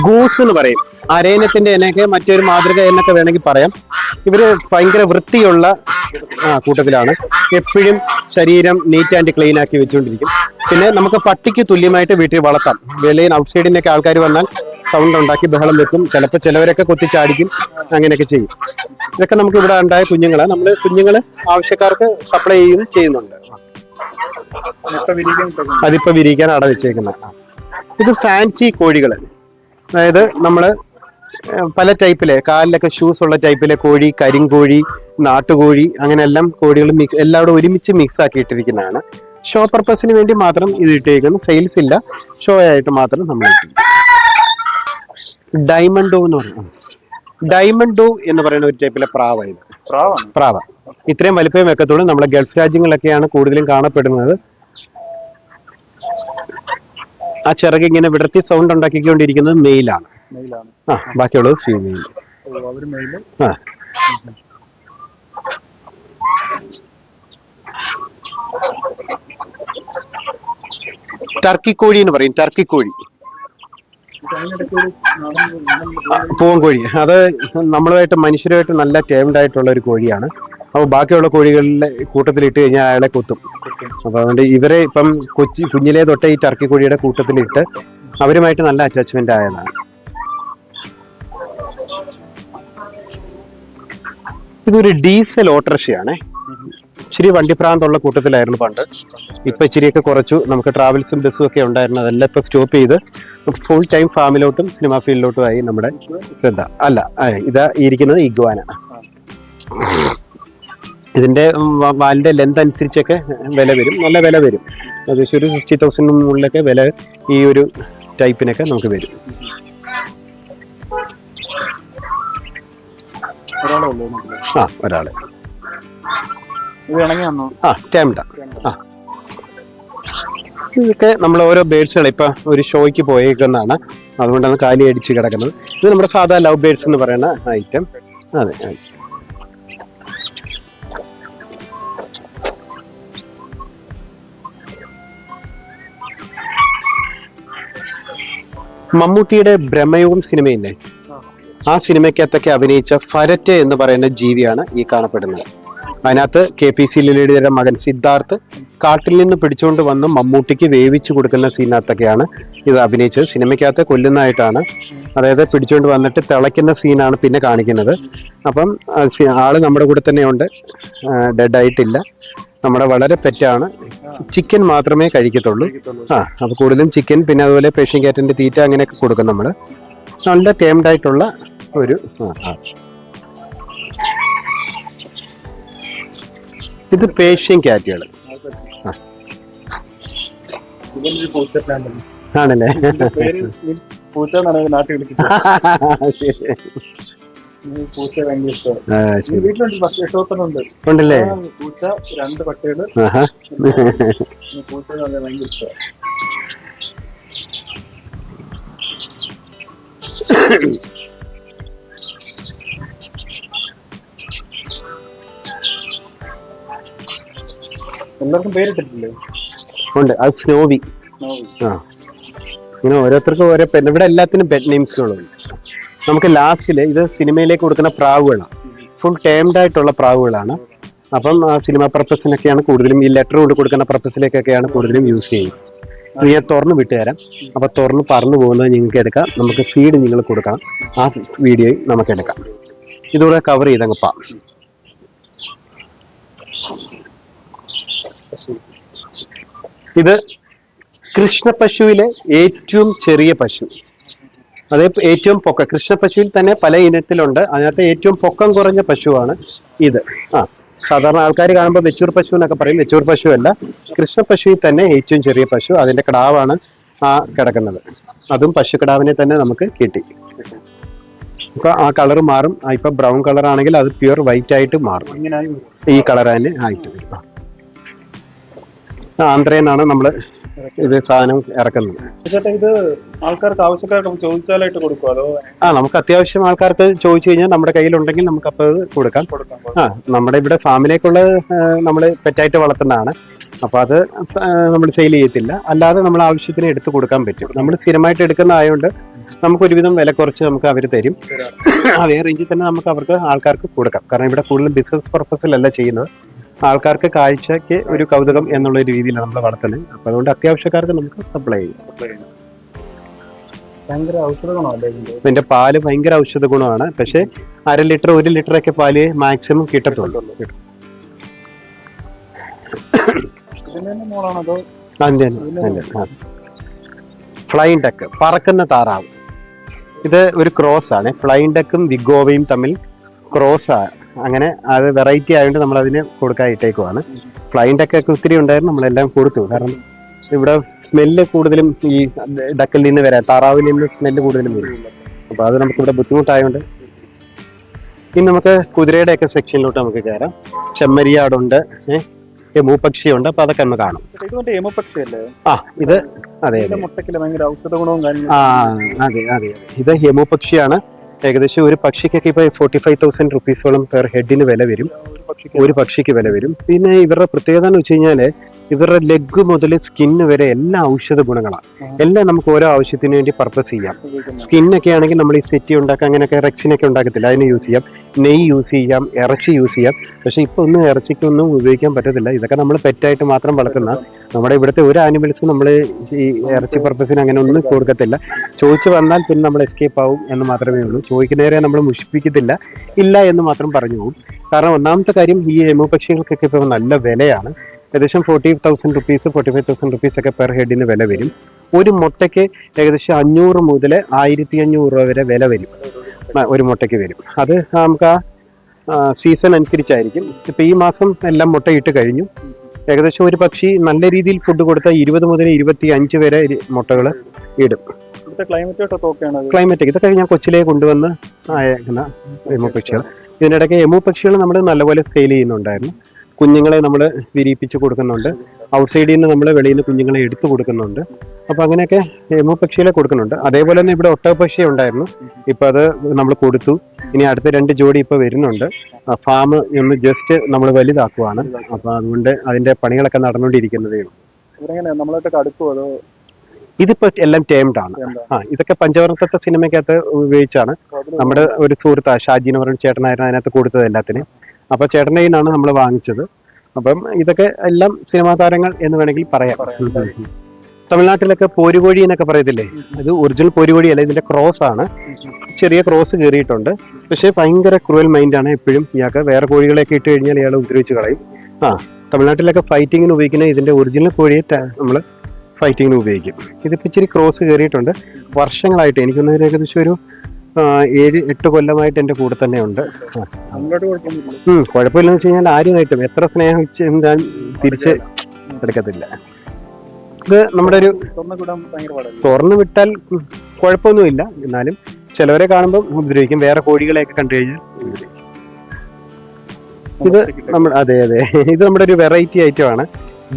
ഗൂസ് എന്ന് പറയും. അരയനത്തിന്റെ എനയൊക്കെ മറ്റൊരു മാതൃക എന്നൊക്കെ വേണമെങ്കിൽ പറയാം. ഇവര് ഭയങ്കര വൃത്തിയുള്ള കൂട്ടത്തിലാണ്. എപ്പോഴും ശരീരം നീറ്റ് ആൻഡ് ക്ലീൻ ആക്കി വെച്ചുകൊണ്ടിരിക്കും. പിന്നെ നമുക്ക് പട്ടിക്ക് തുല്യമായിട്ട് വീട്ടിൽ വളർത്താം. വെളിയിൽ ഔട്ട്സൈഡിനൊക്കെ ആൾക്കാർ വന്നാൽ സൗണ്ട് ഉണ്ടാക്കി ബഹളം വെക്കും. ചിലപ്പോൾ ചിലവരൊക്കെ കൊത്തിച്ചാടിക്കും, അങ്ങനെയൊക്കെ ചെയ്യും. ഇതൊക്കെ നമുക്ക് ഇവിടെ ഉണ്ടായ കുഞ്ഞുങ്ങളാണ്. നമ്മൾ കുഞ്ഞുങ്ങള് ആവശ്യക്കാർക്ക് സപ്ലൈ ചെയ്യുന്നുണ്ട്. അതിപ്പോ വിരിക്കാൻ അട വെച്ചേക്കുന്ന. ഇത് ഫാൻസി കോഴികള്, അതായത് നമ്മള് പല ടൈപ്പിലെ കാലിലൊക്കെ ഷൂസ് ഉള്ള ടൈപ്പിലെ കോഴി, കരിങ്കോഴി, നാട്ടുകോഴി, അങ്ങനെയെല്ലാം കോഴികൾ എല്ലാവരും ഒരുമിച്ച് മിക്സ് ആക്കി ഇട്ടിരിക്കുന്നതാണ്. ഷോ പർപ്പസിന് വേണ്ടി മാത്രം ഇത് ഇട്ടേക്കുന്നു. സെയിൽസ് ഇല്ല, ഷോ ആയിട്ട് മാത്രം നമ്മൾ ഇട്ടിരിക്കും. ഡയമണ്ടോ എന്ന് പറയുന്നത്, ഡയമണ്ടോ എന്ന് പറയുന്ന ഒരു ടൈപ്പിലെ പ്രാവായത്. പ്രാവ ഇത്രയും വലിപ്പം വെക്കത്തുള്ളൂ. നമ്മളെ ഗൾഫ് രാജ്യങ്ങളിലൊക്കെയാണ് കൂടുതലും കാണപ്പെടുന്നത്. ആ ചിറക് ഇങ്ങനെ വിടർത്തി സൗണ്ട് ഉണ്ടാക്കിക്കൊണ്ടിരിക്കുന്നത് മെയിലാണ്. ബാക്കിയുള്ളത് ഫീമെയിൽ. ടർക്കി കോഴി എന്ന് പറയും. ടർക്കി കോഴി, പൂവൻ കോഴി. അത് നമ്മളുമായിട്ട് മനുഷ്യരുമായിട്ട് നല്ല ടേംഡ് ആയിട്ടുള്ള ഒരു കോഴിയാണ്. അപ്പോൾ ബാക്കിയുള്ള കോഴികളിലെ കൂട്ടത്തിലിട്ട് കഴിഞ്ഞാൽ അയാളെ കുത്തും. അപ്പോൾ അതുകൊണ്ട് ഇവരെ ഇപ്പം കുഞ്ഞിലേ തൊട്ടേ ഈ ടർക്കി കോഴിയുടെ കൂട്ടത്തിലിട്ട് അവരുമായിട്ട് നല്ല അറ്റാച്ച്മെന്റ് ആയതാണ്. ഇതൊരു ഡീസൽ ഓട്ടോറിക്ഷയാണേ. ഇച്ചിരി വണ്ടിപ്രാന്തുള്ള കൂട്ടത്തിലായിരുന്നു പണ്ട്. ഇപ്പൊ ഇച്ചിരിയൊക്കെ കുറച്ചു. നമുക്ക് ട്രാവൽസും ബസ്സും ഒക്കെ ഉണ്ടായിരുന്നു. അതെല്ലാം ഇപ്പൊ സ്റ്റോപ്പ് ചെയ്ത് ഫുൾ ടൈം ഫാമിലോട്ടും സിനിമാ ഫീൽഡിലോട്ടും ആയി നമ്മുടെ ശ്രദ്ധ. അല്ല, ഇതാ ഇരിക്കുന്നത് ഇഗ്വാന. ഇതിന്റെ വാലിന്റെ ലെന്ത് അനുസരിച്ചൊക്കെ വില വരും, നല്ല വില വരും. ഏകദേശം ഒരു 60,000 മുകളിലൊക്കെ വില ഈ ഒരു ടൈപ്പിനൊക്കെ നമുക്ക് വരും. ഒരാള് ടൈംഡ. ഇതൊക്കെ നമ്മൾ ഓരോ ബേഡ്സുകൾ ഇപ്പൊ ഒരു ഷോയ്ക്ക് പോയേക്കുന്നതാണ്, അതുകൊണ്ടാണ് കാലി അടിച്ച് കിടക്കുന്നത്. ഇത് നമ്മുടെ സാധാ ലവ് ബേഡ്സ് എന്ന് പറയുന്ന ഐറ്റം. അതെ, മമ്മൂട്ടിയുടെ ബ്രഹ്മയുഗം സിനിമയില്ലേ, ആ സിനിമയ്ക്കകത്തൊക്കെ അഭിനയിച്ച ഫരറ്റ് എന്ന് പറയുന്ന ജീവിയാണ് ഈ കാണപ്പെടുന്നത്. അതിനകത്ത് KPC ലീലയുടെ മകൻ സിദ്ധാർത്ഥ് കാട്ടിൽ നിന്ന് പിടിച്ചുകൊണ്ട് വന്ന് മമ്മൂട്ടിക്ക് വേവിച്ചു കൊടുക്കുന്ന സീനകത്തൊക്കെയാണ് ഇത് അഭിനയിച്ചത്. സിനിമയ്ക്കകത്ത് കൊല്ലുന്നതായിട്ടാണ്, അതായത് പിടിച്ചുകൊണ്ട് വന്നിട്ട് തിളയ്ക്കുന്ന സീനാണ് പിന്നെ കാണിക്കുന്നത്. അപ്പം ആള് നമ്മുടെ കൂടെ തന്നെയുണ്ട്, ഡെഡ് ആയിട്ടില്ല. നമ്മുടെ വളരെ പെറ്റാണ്. ചിക്കൻ മാത്രമേ കഴിക്കത്തുള്ളൂ. അപ്പൊ കൂടുതലും ചിക്കൻ, പിന്നെ അതുപോലെ പേർഷ്യൻ ക്യാറ്റിന്റെ തീറ്റ അങ്ങനെയൊക്കെ കൊടുക്കും നമ്മള്. നല്ല ടേംഡ് ആയിട്ടുള്ള ഒരു ഇത് പേർഷ്യൻ ക്യാറ്റുകൾ ആണല്ലേ. ഉണ്ടല്ലേ. എല്ലാവർക്കും പേരിട്ടിട്ടില്ലേ? ഉണ്ട്, അത് സ്നോവി. ഇങ്ങനെ ഓരോരുത്തർക്കും ഓരോ ഇവിടെ എല്ലാത്തിനും പെറ്റ് നെയിംസുകളുണ്ട്. നമുക്ക് ലാസ്റ്റില് ഇത് സിനിമയിലേക്ക് കൊടുക്കുന്ന പ്രാവുകളാണ്, ഫുൾ ടേംഡ് ആയിട്ടുള്ള പ്രാവുകളാണ്. അപ്പം ആ സിനിമ പർപ്പസിനൊക്കെയാണ് കൂടുതലും, ഈ ലെറ്റർ കൊണ്ട് കൊടുക്കുന്ന പർപ്പസിലേക്കൊക്കെയാണ് കൂടുതലും യൂസ് ചെയ്യുന്നത്. ഞാൻ തുറന്ന് വിട്ടുതരാം. അപ്പൊ തുറന്ന് പറന്നു പോകുന്നത് നിങ്ങൾക്ക് എടുക്കാം, നമുക്ക് ഫീഡ് നിങ്ങൾ കൊടുക്കണം, ആ വീഡിയോ നമുക്ക് എടുക്കാം. ഇതുകൂടെ കവർ ചെയ്തങ്ങ് പാ. ഇത് കൃഷ്ണപശുവിലെ ഏറ്റവും ചെറിയ പശു, അതേ ഏറ്റവും പൊക്കം. കൃഷ്ണപശുവിൽ തന്നെ പല ഇനത്തിലുണ്ട്, അതിനകത്ത് ഏറ്റവും പൊക്കം കുറഞ്ഞ പശുവാണ് ഇത്. സാധാരണ ആൾക്കാർ കാണുമ്പോൾ വെച്ചൂർ പശു എന്നൊക്കെ പറയും. വെച്ചൂർ പശു അല്ല, കൃഷ്ണപശുവിൽ തന്നെ ഏറ്റവും ചെറിയ പശു. അതിന്റെ കിടാവാണ് ആ കിടക്കുന്നത്. അതും പശുക്കിടാവിനെ തന്നെ നമുക്ക് കിട്ടി. ഇപ്പൊ ആ കളർ മാറും. ഇപ്പൊ ബ്രൗൺ കളർ ആണെങ്കിൽ അത് പ്യുവർ വൈറ്റ് ആയിട്ട് മാറും. ഈ കളർ തന്നെ ആയിട്ട് വരും. ആന്ധ്രയിൽ നമ്മള് ഇത് സാധനം ഇറക്കുന്നത്. ഇത് ആൾക്കാർക്ക് ആവശ്യക്കാർക്ക് ചോദിച്ചാലായിട്ട് കൊടുക്കും അതോ? നമുക്ക് അത്യാവശ്യം ആൾക്കാർക്ക് ചോദിച്ചു കഴിഞ്ഞാൽ നമ്മുടെ കയ്യിലുണ്ടെങ്കിൽ നമുക്ക് അപ്പോൾ കൊടുക്കാം. നമ്മുടെ ഇവിടെ ഫാമിലേക്കുള്ള നമ്മൾ പെറ്റായിട്ട് വളർത്തുന്നതാണ്. അപ്പൊ അത് നമ്മൾ സെയിൽ ചെയ്യത്തില്ല, അല്ലാതെ നമ്മൾ ആവശ്യത്തിന് എടുത്ത് കൊടുക്കാൻ പറ്റും. നമ്മൾ സ്ഥിരമായിട്ട് എടുക്കുന്നതായതുകൊണ്ട് നമുക്ക് ഒരുവിധം വില കുറച്ച് നമുക്ക് അവർ തരും. അതേ റേഞ്ചിൽ തന്നെ നമുക്ക് അവർക്ക് ആൾക്കാർക്ക് കൊടുക്കാം. കാരണം ഇവിടെ കൂടുതലും ബിസിനസ് പർപ്പസിലല്ല ചെയ്യുന്നത്, ആൾക്കാർക്ക് കാഴ്ചക്ക് ഒരു കൗതുകം എന്നുള്ള രീതിയിലാണ് നമ്മൾ വളർത്തുന്നത്. അപ്പൊ അതുകൊണ്ട് അത്യാവശ്യക്കാർക്ക് നമുക്ക് സപ്ലൈ ചെയ്യാം. ഇതിന്റെ പാല് ഭയങ്കര ഔഷധ ഗുണമാണ്. പക്ഷെ 1/2 ലിറ്റർ 1 ലിറ്ററൊക്കെ പാല് മാക്സിമം കിട്ടത്തുള്ളൂ. ഫ്ലൈൻ ഡക്ക്, പറക്കുന്ന താറാവ്. ഇത് ഒരു ക്രോസ് ആണ്. ഫ്ലൈൻ ഡക്കും വിഗോവയും തമ്മിൽ ക്രോസ് ആണ്. അങ്ങനെ അത് വെറൈറ്റി ആയതുകൊണ്ട് നമ്മൾ അതിന് കൊടുക്കാൻ ഇട്ടേക്കുവാണ്. ഫ്ലൈൻ ഡക്കൊക്കെ ഒത്തിരി ഉണ്ടായിരുന്നു, നമ്മളെല്ലാം കൊടുത്തു. കാരണം ഇവിടെ സ്മെല്ല് കൂടുതലും ഈ ഡക്കിൽ നിന്ന് വരാം, താറാവിൽ നിന്ന് സ്മെല്ല് കൂടുതലും വരും. അപ്പൊ അത് നമുക്ക് ഇവിടെ ബുദ്ധിമുട്ടായതുകൊണ്ട്. ഇനി നമുക്ക് കുതിരയുടെ ഒക്കെ സെക്ഷനിലോട്ട് നമുക്ക് കയറാം. ചെമ്മരിയാടുണ്ട്, എമുപക്ഷിയുണ്ട്. അപ്പൊ അതൊക്കെ ഒന്ന് കാണും. ഇത് അതെ അതെ, ഇത് എമുപക്ഷിയാണ്. ഏകദേശം ഒരു പക്ഷിക്കൊക്കെ ഇപ്പൊ 45,000 റുപ്പീസോളം പെർ ഹെഡിന് വില വരും. ഒരു പക്ഷിക്ക് വില വരും. പിന്നെ ഇവരുടെ പ്രത്യേകത എന്ന് വെച്ച് കഴിഞ്ഞാല് ഇവരുടെ ലെഗ് മുതൽ സ്കിന്ന് വരെ എല്ലാ ഔഷധ ഗുണങ്ങളാണ്. എല്ലാം നമുക്ക് ഓരോ ആവശ്യത്തിന് വേണ്ടി പർപ്പസ് ചെയ്യാം. സ്കിന്നൊക്കെ ആണെങ്കിൽ നമ്മൾ ഈ സെറ്റി ഉണ്ടാക്കാം, അങ്ങനെയൊക്കെ റെക്സിനൊക്കെ ഉണ്ടാക്കത്തില്ല, അതിന് യൂസ് ചെയ്യാം. നെയ്യ് യൂസ് ചെയ്യാം, ഇറച്ചി യൂസ് ചെയ്യാം. പക്ഷെ ഇപ്പൊ ഒന്നും ഇറച്ചിക്കൊന്നും ഉപയോഗിക്കാൻ പറ്റത്തില്ല. ഇതൊക്കെ നമ്മൾ പെറ്റായിട്ട് മാത്രം വളർത്തുന്ന, നമ്മുടെ ഇവിടുത്തെ ഒരു ആനിമൽസും നമ്മൾ ഈ ഇറച്ചി പർപ്പസിന് അങ്ങനെ ഒന്നും കൊടുക്കത്തില്ല. ചോദിച്ചു വന്നാൽ പിന്നെ നമ്മൾ എസ്കേപ്പ് ആവും എന്ന് മാത്രമേ ഉള്ളൂ. ചോദിക്കുന്നവരെ നമ്മൾ മുഷിപ്പിക്കത്തില്ല, ഇല്ല എന്ന് മാത്രം പറഞ്ഞു പോകും. കാരണം ഒന്നാമത്തെ കാര്യം, ഈ എമു പക്ഷികൾക്കൊക്കെ ഇപ്പോൾ നല്ല വിലയാണ്. ഏകദേശം 40,000 റുപ്പീസ് 45,000 റുപ്പീസ് ഒക്കെ പെർ ഹെഡിന് വില വരും. ഒരു മുട്ടയ്ക്ക് ഏകദേശം 500 മുതൽ 1500 രൂപ വരെ വില വരും. ഒരു മുട്ടയ്ക്ക് വരും. അത് നമുക്ക് ആ സീസൺ അനുസരിച്ചായിരിക്കും. ഇപ്പം ഈ മാസം എല്ലാം മുട്ടയിട്ട് കഴിഞ്ഞു. ഏകദേശം ഒരു പക്ഷി നല്ല രീതിയിൽ ഫുഡ് കൊടുത്താൽ 20 മുതൽ 25 വരെ മുട്ടകൾ ഇടും. ക്ലൈമറ്റ് ഇതൊക്കെ ഞാൻ കൊച്ചിലേ കൊണ്ടുവന്ന് അയക്കുന്ന എമു പക്ഷികൾ. ഇതിനിടയ്ക്ക് എമു പക്ഷികൾ നമ്മൾ നല്ലപോലെ സെയിൽ ചെയ്യുന്നുണ്ടായിരുന്നു. കുഞ്ഞുങ്ങളെ നമ്മൾ വിരിയിപ്പിച്ച് കൊടുക്കുന്നുണ്ട്. ഔട്ട്സൈഡിൽ നിന്ന് നമ്മൾ വെളിയിൽ നിന്ന് കുഞ്ഞുങ്ങളെ എടുത്തു കൊടുക്കുന്നുണ്ട്. അപ്പോൾ അങ്ങനെയൊക്കെ എമു പക്ഷികളെ കൊടുക്കുന്നുണ്ട്. അതേപോലെ തന്നെ ഇവിടെ ഒട്ടക പക്ഷി ഉണ്ടായിരുന്നു. ഇപ്പം അത് നമ്മൾ കൊടുത്തു. ഇനി അടുത്ത 2 ജോഡി ഇപ്പോൾ വരുന്നുണ്ട്. ഫാം ഒന്ന് ജസ്റ്റ് നമ്മൾ വലുതാക്കുവാണ്. അപ്പോൾ അതുകൊണ്ട് അതിൻ്റെ പണികളൊക്കെ നടന്നുകൊണ്ടിരിക്കുന്നതേ ഉള്ളൂ. ഇതിപ്പോ എല്ലാം ടേംഡ് ആണ്. ഇതൊക്കെ പഞ്ചവർണ്ണത്തെ സിനിമയ്ക്കകത്ത് ഉപയോഗിച്ചാണ്. നമ്മുടെ ഒരു സുഹൃത്താ ഷാജി എന്ന് പറയുന്ന ചേട്ടനായിരുന്നു അതിനകത്ത് കൊടുത്തത് എല്ലാത്തിനും. അപ്പൊ ചേട്ടൻ്റെ നിന്നാണ് നമ്മൾ വാങ്ങിച്ചത്. അപ്പം ഇതൊക്കെ എല്ലാം സിനിമാ താരങ്ങൾ എന്ന് വേണമെങ്കിൽ പറയാം. തമിഴ്നാട്ടിലൊക്കെ പോരുകോഴി എന്നൊക്കെ പറയത്തില്ലേ, ഇത് ഒറിജിനൽ പോരുകോഴിയല്ല, ഇതിന്റെ ക്രോസ് ആണ്. ചെറിയ ക്രോസ് കയറിയിട്ടുണ്ട്. പക്ഷേ ഭയങ്കര ക്രൂവൽ മൈൻഡാണ് എപ്പോഴും ഇയാൾക്ക്. വേറെ കോഴികളെയൊക്കെ ഇട്ട് കഴിഞ്ഞാൽ ഇയാൾ ഉപദ്രവിച്ച് കളയും. തമിഴ്നാട്ടിലൊക്കെ ഫൈറ്റിങ്ങിന് ഉപയോഗിക്കുന്ന ഇതിന്റെ ഒറിജിനൽ കോഴിയെ നമ്മൾ ഫൈറ്റിങ്ങിന് ഉപയോഗിക്കും. ഇതിപ്പോൾ ഇച്ചിരി ക്രോസ് കയറിയിട്ടുണ്ട്. വർഷങ്ങളായിട്ട് എനിക്കൊന്ന് ഏകദേശം ഒരു 7-8 കൊല്ലമായിട്ട് എൻ്റെ കൂടെ തന്നെ ഉണ്ട്. കുഴപ്പമില്ലെന്ന് വെച്ച് കഴിഞ്ഞാൽ ആരുമായിട്ടും എത്ര സ്നേഹം ഞാൻ തിരിച്ച് എടുക്കത്തില്ല. ഇത് നമ്മുടെ ഒരു തുറന്നു വിട്ടാൽ കുഴപ്പമൊന്നുമില്ല. എന്നാലും ചിലവരെ കാണുമ്പോൾ ഉപദ്രവിക്കും. വേറെ കോഴികളെയൊക്കെ കണ്ടു കഴിഞ്ഞാൽ ഇത് നമ്മൾ അതെ ഇത് നമ്മുടെ ഒരു വെറൈറ്റി ഐറ്റമാണ്.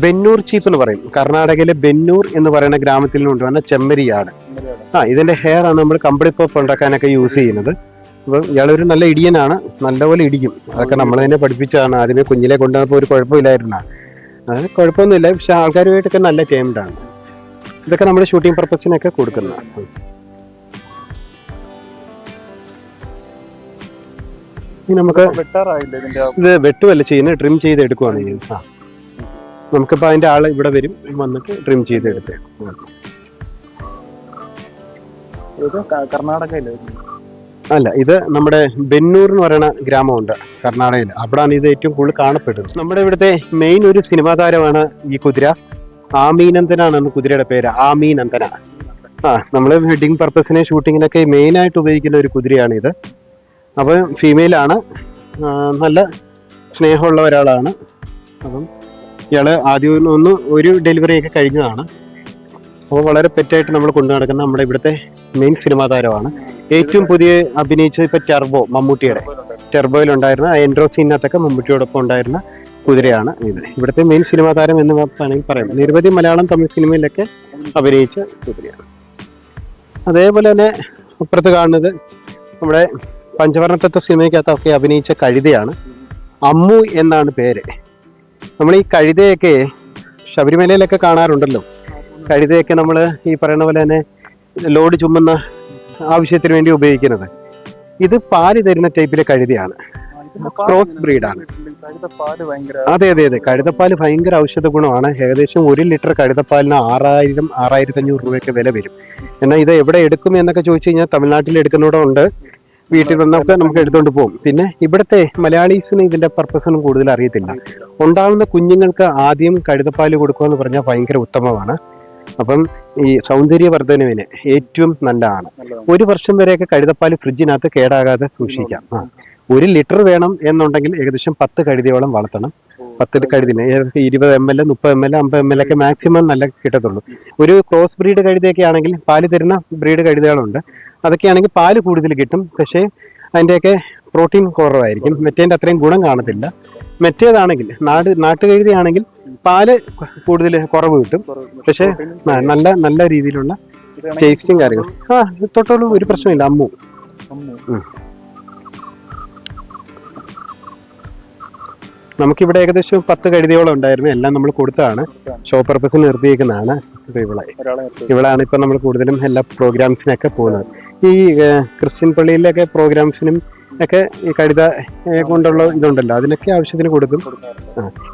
ബെന്നൂർ ചീപ്പ് എന്ന് പറയും. കർണാടകയിലെ ബെന്നൂർ എന്ന് പറയുന്ന ഗ്രാമത്തിൽ നിന്ന് കൊണ്ടുവന്ന ചെമ്മരിയാട്. ഇതിന്റെ ഹെയർ ആണ് നമ്മൾ കമ്പിളിപ്പപ്പ് ഉണ്ടാക്കാനൊക്കെ യൂസ് ചെയ്യുന്നത്. അപ്പം ഇയാളൊരു നല്ല ഇടിയനാണ്, നല്ലപോലെ ഇടിക്കും. അതൊക്കെ നമ്മൾ തന്നെ പഠിപ്പിച്ചതാണ്. ആദ്യമേ കുഞ്ഞിലെ കൊണ്ടുവന്നപ്പോൾ ഒരു കുഴപ്പമില്ലായിരുന്ന, അത് കുഴപ്പമൊന്നുമില്ല. പക്ഷെ ആൾക്കാരുമായിട്ടൊക്കെ നല്ല ടൈംഡാണ്. ഇതൊക്കെ നമ്മൾ ഷൂട്ടിംഗ് പർപ്പസിനൊക്കെ കൊടുക്കുന്നതാണ്. നമുക്ക് ഇത് വെട്ടുമല്ല ചെയ്യുന്നത്, ട്രിം ചെയ്ത് എടുക്കുവാണ് ചെയ്യുന്നത്. നമുക്കിപ്പോൾ അതിന്റെ ആള് ഇവിടെ വരും, വന്നിട്ട് ട്രിം ചെയ്തെടുത്ത്. അല്ല, ഇത് നമ്മുടെ ബെന്നൂർ എന്ന് പറയുന്ന ഗ്രാമമുണ്ട് കർണാടകയിൽ. അവിടെയാണ് ഇത് ഏറ്റവും കൂടുതൽ കാണപ്പെടുന്നത്. നമ്മുടെ ഇവിടുത്തെ മെയിൻ ഒരു സിനിമാ താരമാണ് ഈ കുതിര. ആമീനന്ദനാണ് കുതിരയുടെ പേര്, ആമീനന്ദന. നമ്മൾ വെഡിങ് പർപ്പസിന് ഷൂട്ടിങ്ങിനൊക്കെ മെയിൻ ആയിട്ട് ഉപയോഗിക്കുന്ന ഒരു കുതിരയാണ് ഇത്. അപ്പം ഫീമെയിലാണ്, നല്ല സ്നേഹമുള്ള ഒരാളാണ്. അപ്പം ഇയാള് ആദ്യം ഒരു ഡെലിവറി ഒക്കെ കഴിഞ്ഞതാണ്. അപ്പോൾ വളരെ പെറ്റായിട്ട് നമ്മൾ കൊണ്ടു നടക്കുന്ന നമ്മുടെ ഇവിടുത്തെ മെയിൻ സിനിമാ താരമാണ്. ഏറ്റവും പുതിയ അഭിനയിച്ചത് ഇപ്പൊ ടെർബോ, മമ്മൂട്ടിയുടെ ടെർബോയിലുണ്ടായിരുന്ന എൻഡ്രോസീനകത്തൊക്കെ മമ്മൂട്ടിയോടൊപ്പം ഉണ്ടായിരുന്ന കുതിരയാണ് ഇത്. ഇവിടുത്തെ മെയിൻ സിനിമാ താരം എന്ന് വേണമെങ്കിൽ പറയാം. നിരവധി മലയാളം തമിഴ് സിനിമയിലൊക്കെ അഭിനയിച്ച കുതിരയാണ്. അതേപോലെ തന്നെ അപ്പുറത്ത് കാണുന്നത് നമ്മുടെ പഞ്ചവർണ്ണ സിനിമയ്ക്കകത്തൊക്കെ അഭിനയിച്ച കഴുതയാണ്. അമ്മു എന്നാണ് പേര്. നമ്മൾ ഈ കഴുതയൊക്കെ ശബരിമലയിലൊക്കെ കാണാറുണ്ടല്ലോ. കഴുതയൊക്കെ നമ്മൾ ഈ പറയുന്ന പോലെ തന്നെ ലോഡ് ചുമന്ന ആവശ്യത്തിന് വേണ്ടി ഉപയോഗിക്കുന്നത്. ഇത് പാല് തരുന്ന ടൈപ്പിലെ കഴുതയാണ്. ക്രോസ് ബ്രീഡാണ്. അതെ കഴുതപ്പാല് ഭയങ്കര ഔഷധ ഗുണമാണ്. ഏകദേശം 1 ലിറ്റർ കഴുതപ്പാലിന് 6,000-6,500 രൂപയൊക്കെ വില വരും. എന്നാൽ ഇത് എവിടെ എടുക്കും എന്നൊക്കെ ചോദിച്ചു കഴിഞ്ഞാൽ തമിഴ്നാട്ടിൽ എടുക്കുന്നതോടുണ്ട്. വീട്ടിൽ വന്നൊക്കെ നമുക്ക് എടുത്തുകൊണ്ട് പോകും. പിന്നെ ഇവിടുത്തെ മലയാളീസിന് ഇതിന്റെ പർപ്പസൊന്നും കൂടുതൽ അറിയത്തില്ല. ഉണ്ടാവുന്ന കുഞ്ഞുങ്ങൾക്ക് ആദ്യം കഴുതപ്പാല് കൊടുക്കുക എന്ന് പറഞ്ഞാൽ ഭയങ്കര ഉത്തമമാണ്. അപ്പം ഈ സൗന്ദര്യവർദ്ധനവിന് ഏറ്റവും നല്ലതാണ്. 1 വർഷം വരെയൊക്കെ കഴുതപ്പാല് ഫ്രിഡ്ജിനകത്ത് കേടാകാതെ സൂക്ഷിക്കാം. 1 ലിറ്റർ വേണം എന്നുണ്ടെങ്കിൽ ഏകദേശം 10 കഴുതയോളം വളർത്തണം. 10 കഴുതിന് 20 ml, 30 ml, 50 ml ഒക്കെ മാക്സിമം നല്ല കിട്ടത്തുള്ളൂ. ഒരു ക്രോസ് ബ്രീഡ് കഴുതയൊക്കെ ആണെങ്കിൽ പാല് തരുന്ന ബ്രീഡ് കഴുതകളുണ്ട്. അതൊക്കെയാണെങ്കിൽ പാല് കൂടുതൽ കിട്ടും. പക്ഷേ അതിൻ്റെയൊക്കെ പ്രോട്ടീൻ കുറവായിരിക്കും. മെറ്റേൻ്റെ അത്രയും ഗുണം കാണത്തില്ല. മറ്റേതാണെങ്കിൽ നാട്ടുകഴുതയാണെങ്കിൽ പാല് കൂടുതൽ കുറവ് കിട്ടും. പക്ഷെ നല്ല രീതിയിലുള്ള ടേസ്റ്റും കാര്യങ്ങളും. തൊട്ടോളൂ, ഒരു പ്രശ്നമില്ല. അമ്മു നമുക്കിവിടെ ഏകദേശം 10 കഴുതയോളം ഉണ്ടായിരുന്നു. എല്ലാം നമ്മൾ കൊടുത്തതാണ്, ഷോ പർപ്പസിന് നിർത്തിയേക്കുന്നതാണ്. ഇപ്പൊ ഇവളാണ് ഇപ്പൊ നമ്മൾ കൂടുതലും എല്ലാ പ്രോഗ്രാംസിനൊക്കെ പോകുന്നത്. ഈ ക്രിസ്ത്യൻ പള്ളിയിലൊക്കെ പ്രോഗ്രാംസിനും ഒക്കെ ഈ കഴുത കൊണ്ടുള്ള ഇതുണ്ടല്ലോ, അതിനൊക്കെ ആവശ്യത്തിന് കൊടുക്കും.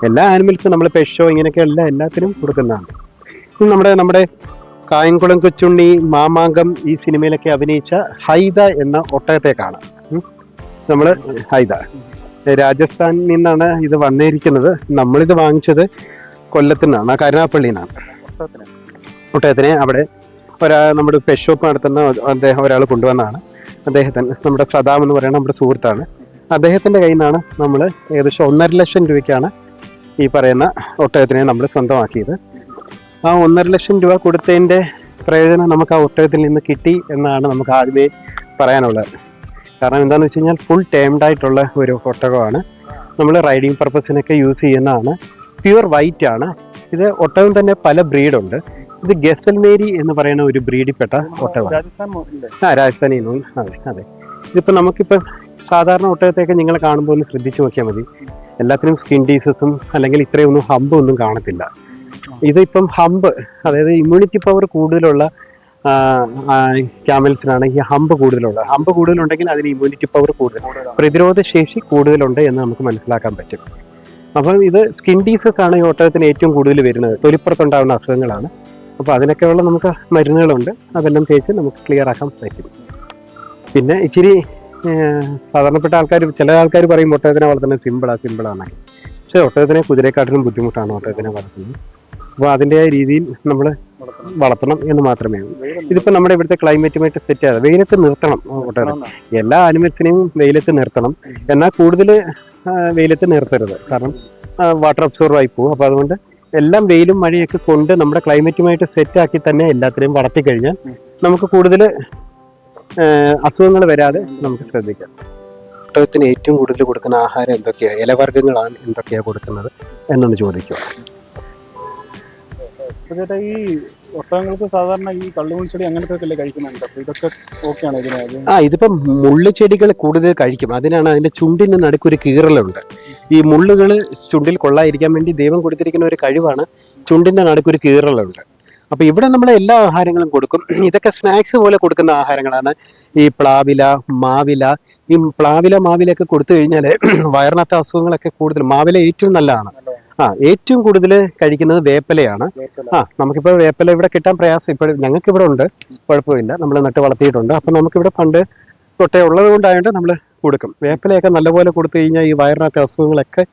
എല്ലാ ആനിമൽസും നമ്മൾ പെറ്റ് ഷോ ഇങ്ങനെയൊക്കെ എല്ലാത്തിനും കൊടുക്കുന്നതാണ്. നമ്മുടെ കായംകുളം കൊച്ചുണ്ണി, മാമാങ്കം ഈ സിനിമയിലൊക്കെ അഭിനയിച്ച ഹൈദ എന്ന ഒട്ടകത്തെ കാണാം. നമ്മള് ഹൈദ രാജസ്ഥാനിൽ നിന്നാണ് ഇത് വന്നിരിക്കുന്നത്. നമ്മളിത് വാങ്ങിച്ചത് കൊല്ലത്തുനിന്നാണ്, കരുനാഗപ്പള്ളിയിൽ നിന്നാണ്. ഒട്ടകത്തിനെ അവിടെ നമ്മുടെ പെറ്റ് ഷോപ്പ് നടത്തുന്ന അദ്ദേഹം ഒരാൾ കൊണ്ടുവന്നാണ്. അദ്ദേഹത്തിന് നമ്മുടെ സദാം എന്ന് പറയുന്ന നമ്മുടെ സുഹൃത്താണ്. അദ്ദേഹത്തിന്റെ കയ്യിൽ നിന്നാണ് നമ്മൾ ഏകദേശം 1.5 ലക്ഷം രൂപയ്ക്കാണ് ഈ പറയുന്ന ഒട്ടകത്തിനെ നമ്മൾ സ്വന്തമാക്കിയത്. ആ 1.5 ലക്ഷം രൂപ കൊടുത്തതിന്റെ പ്രയോജനം നമുക്ക് ആ ഒട്ടകത്തിൽ നിന്ന് കിട്ടി എന്നാണ് നമുക്ക് ആദ്യമേ പറയാനുള്ളത്. കാരണം എന്താണെന്ന് വെച്ച് കഴിഞ്ഞാൽ ഫുൾ ടേംഡ് ആയിട്ടുള്ള ഒരു ഒട്ടകമാണ്. നമ്മൾ റൈഡിങ് പർപ്പസിനൊക്കെ യൂസ് ചെയ്യുന്നതാണ്. പ്യുവർ വൈറ്റ് ആണ്. ഇത് ഒട്ടകം തന്നെ പല ബ്രീഡുണ്ട്. ഇത് ഗസൽമേരി എന്ന് പറയുന്ന ഒരു ബ്രീഡിൽപ്പെട്ട ഒട്ടകമാണ്. രാജസ്ഥാനിൽ നിന്നും. അതെ. ഇതിപ്പോൾ നമുക്കിപ്പോൾ സാധാരണ ഒട്ടകത്തെയൊക്കെ നിങ്ങൾ കാണുമ്പോൾ ഒന്ന് ശ്രദ്ധിച്ചു നോക്കിയാൽ മതി. എല്ലാത്തിനും സ്കിൻ ഡീസസും അല്ലെങ്കിൽ ഇത്രയൊന്നും ഹമ്പ് ഒന്നും കാണത്തില്ല. ഇതിപ്പം ഹമ്പ്, അതായത് ഇമ്മ്യൂണിറ്റി പവർ കൂടുതലുള്ള ക്യാമൽസിനാണ് ഈ ഹമ്പ് കൂടുതലുള്ളത്. ഹമ്പ് കൂടുതലുണ്ടെങ്കിൽ അതിന് ഇമ്മ്യൂണിറ്റി പവർ കൂടുതൽ, പ്രതിരോധ ശേഷി കൂടുതലുണ്ട് എന്ന് നമുക്ക് മനസ്സിലാക്കാൻ പറ്റും. അപ്പം ഇത് സ്കിൻ ഡീസസ് ആണ് ഈ ഒട്ടകത്തിന് ഏറ്റവും കൂടുതൽ വരുന്നത്. തൊലിപ്പുറത്തുണ്ടാകുന്ന അസുഖങ്ങളാണ്. അപ്പോൾ അതിനൊക്കെയുള്ള നമുക്ക് മരുന്നുകളുണ്ട്, അതെല്ലാം തേച്ച് നമുക്ക് ക്ലിയർ ആക്കാൻ പറ്റും. പിന്നെ ഇച്ചിരി സാധാരണപ്പെട്ട ചില ആൾക്കാർ പറയും ഒട്ടകത്തിനെ വളർത്തുന്നത് സിമ്പിളാണ്. പക്ഷേ ഒട്ടകത്തിനെ കുതിരയെക്കാട്ടിലും ബുദ്ധിമുട്ടാണ് ഒട്ടകത്തിനെ വളർത്തുന്നത്. അപ്പോൾ അതിൻ്റെതായ രീതിയിൽ നമ്മൾ വളർത്തണം എന്ന് മാത്രമേ ഉള്ളൂ. ഇതിപ്പോൾ നമ്മുടെ ഇവിടുത്തെ ക്ലൈമറ്റുമായിട്ട് സെറ്റ് ആയത്. വെയിലത്ത് നിർത്തണം ഒട്ടകത്തിനെ. എല്ലാ ആനിമൽസിനെയും വെയിലത്ത് നിർത്തണം. എന്നാൽ കൂടുതൽ വെയിലത്ത് നിർത്തരുത്, കാരണം വാട്ടർ അബ്സോർവ് ആയി പോകും. അപ്പോൾ അതുകൊണ്ട് എല്ലാം വെയിലും മഴയൊക്കെ കൊണ്ട് നമ്മുടെ ക്ലൈമറ്റുമായിട്ട് സെറ്റ് ആക്കി തന്നെ എല്ലാത്തിനെയും വളർത്തി കഴിഞ്ഞാൽ നമുക്ക് കൂടുതൽ അസുഖങ്ങൾ വരാതെ നമുക്ക് ശ്രദ്ധിക്കാം. ഒട്ടകത്തിന് ഏറ്റവും കൂടുതൽ കൊടുക്കുന്ന ആഹാരം എന്തൊക്കെയാണ്, ഇലവർഗ്ഗങ്ങളാണ് എന്തൊക്കെയാണ് കൊടുക്കുന്നത് എന്നൊന്ന് ചോദിക്കുക. ചേട്ടാ, ഈ ഒട്ടകങ്ങൾക്ക് സാധാരണ ഈ കള്ളുമുൾച്ചെടി അങ്ങനത്തെ ഒക്കെ കഴിക്കുന്നുണ്ട്. അപ്പൊ ഇതൊക്കെ ഓക്കെയാണ് ഇതിന്? ഇതിപ്പം മുള്ളുചെടികൾ കൂടുതൽ കഴിക്കും. അതിനാണ് അതിന്റെ ചുണ്ടിന് നടുക്കൊരു കീറലുണ്ട്. ഈ മുള്ളുകൾ ചുണ്ടിൽ കൊള്ളാതിരിക്കാൻ വേണ്ടി ദൈവം കൊടുത്തിരിക്കുന്ന ഒരു കഴിവാണ് ചുണ്ടിന്റെ നടുക്കൊരു കീറലുണ്ട്. അപ്പൊ ഇവിടെ നമ്മൾ എല്ലാ ആഹാരങ്ങളും കൊടുക്കും. ഇതൊക്കെ സ്നാക്സ് പോലെ കൊടുക്കുന്ന ആഹാരങ്ങളാണ്. ഈ പ്ലാവില, മാവില. ഈ പ്ലാവില, മാവിലൊക്കെ കൊടുത്തു കഴിഞ്ഞാൽ വയറിനകത്തെ അസുഖങ്ങളൊക്കെ കൂടുതൽ. മാവില ഏറ്റവും നല്ലതാണ്. ഏറ്റവും കൂടുതൽ കഴിക്കുന്നത് വേപ്പിലയാണ്. നമുക്കിപ്പോൾ വേപ്പില ഇവിടെ കിട്ടാൻ പ്രയാസം. ഇപ്പോൾ ഞങ്ങൾക്ക് ഇവിടെ ഉണ്ട്, കുഴപ്പമില്ല, നമ്മൾ നട്ട് വളർത്തിയിട്ടുണ്ട്. അപ്പം നമുക്കിവിടെ പണ്ട് തൊട്ടേ ഉള്ളത് കൊണ്ടായതുകൊണ്ട് നമ്മൾ കൊടുക്കും. വേപ്പിലയൊക്കെ നല്ലപോലെ കൊടുത്തു കഴിഞ്ഞാൽ ഈ വയറിനകത്തെ അസുഖങ്ങളൊക്കെ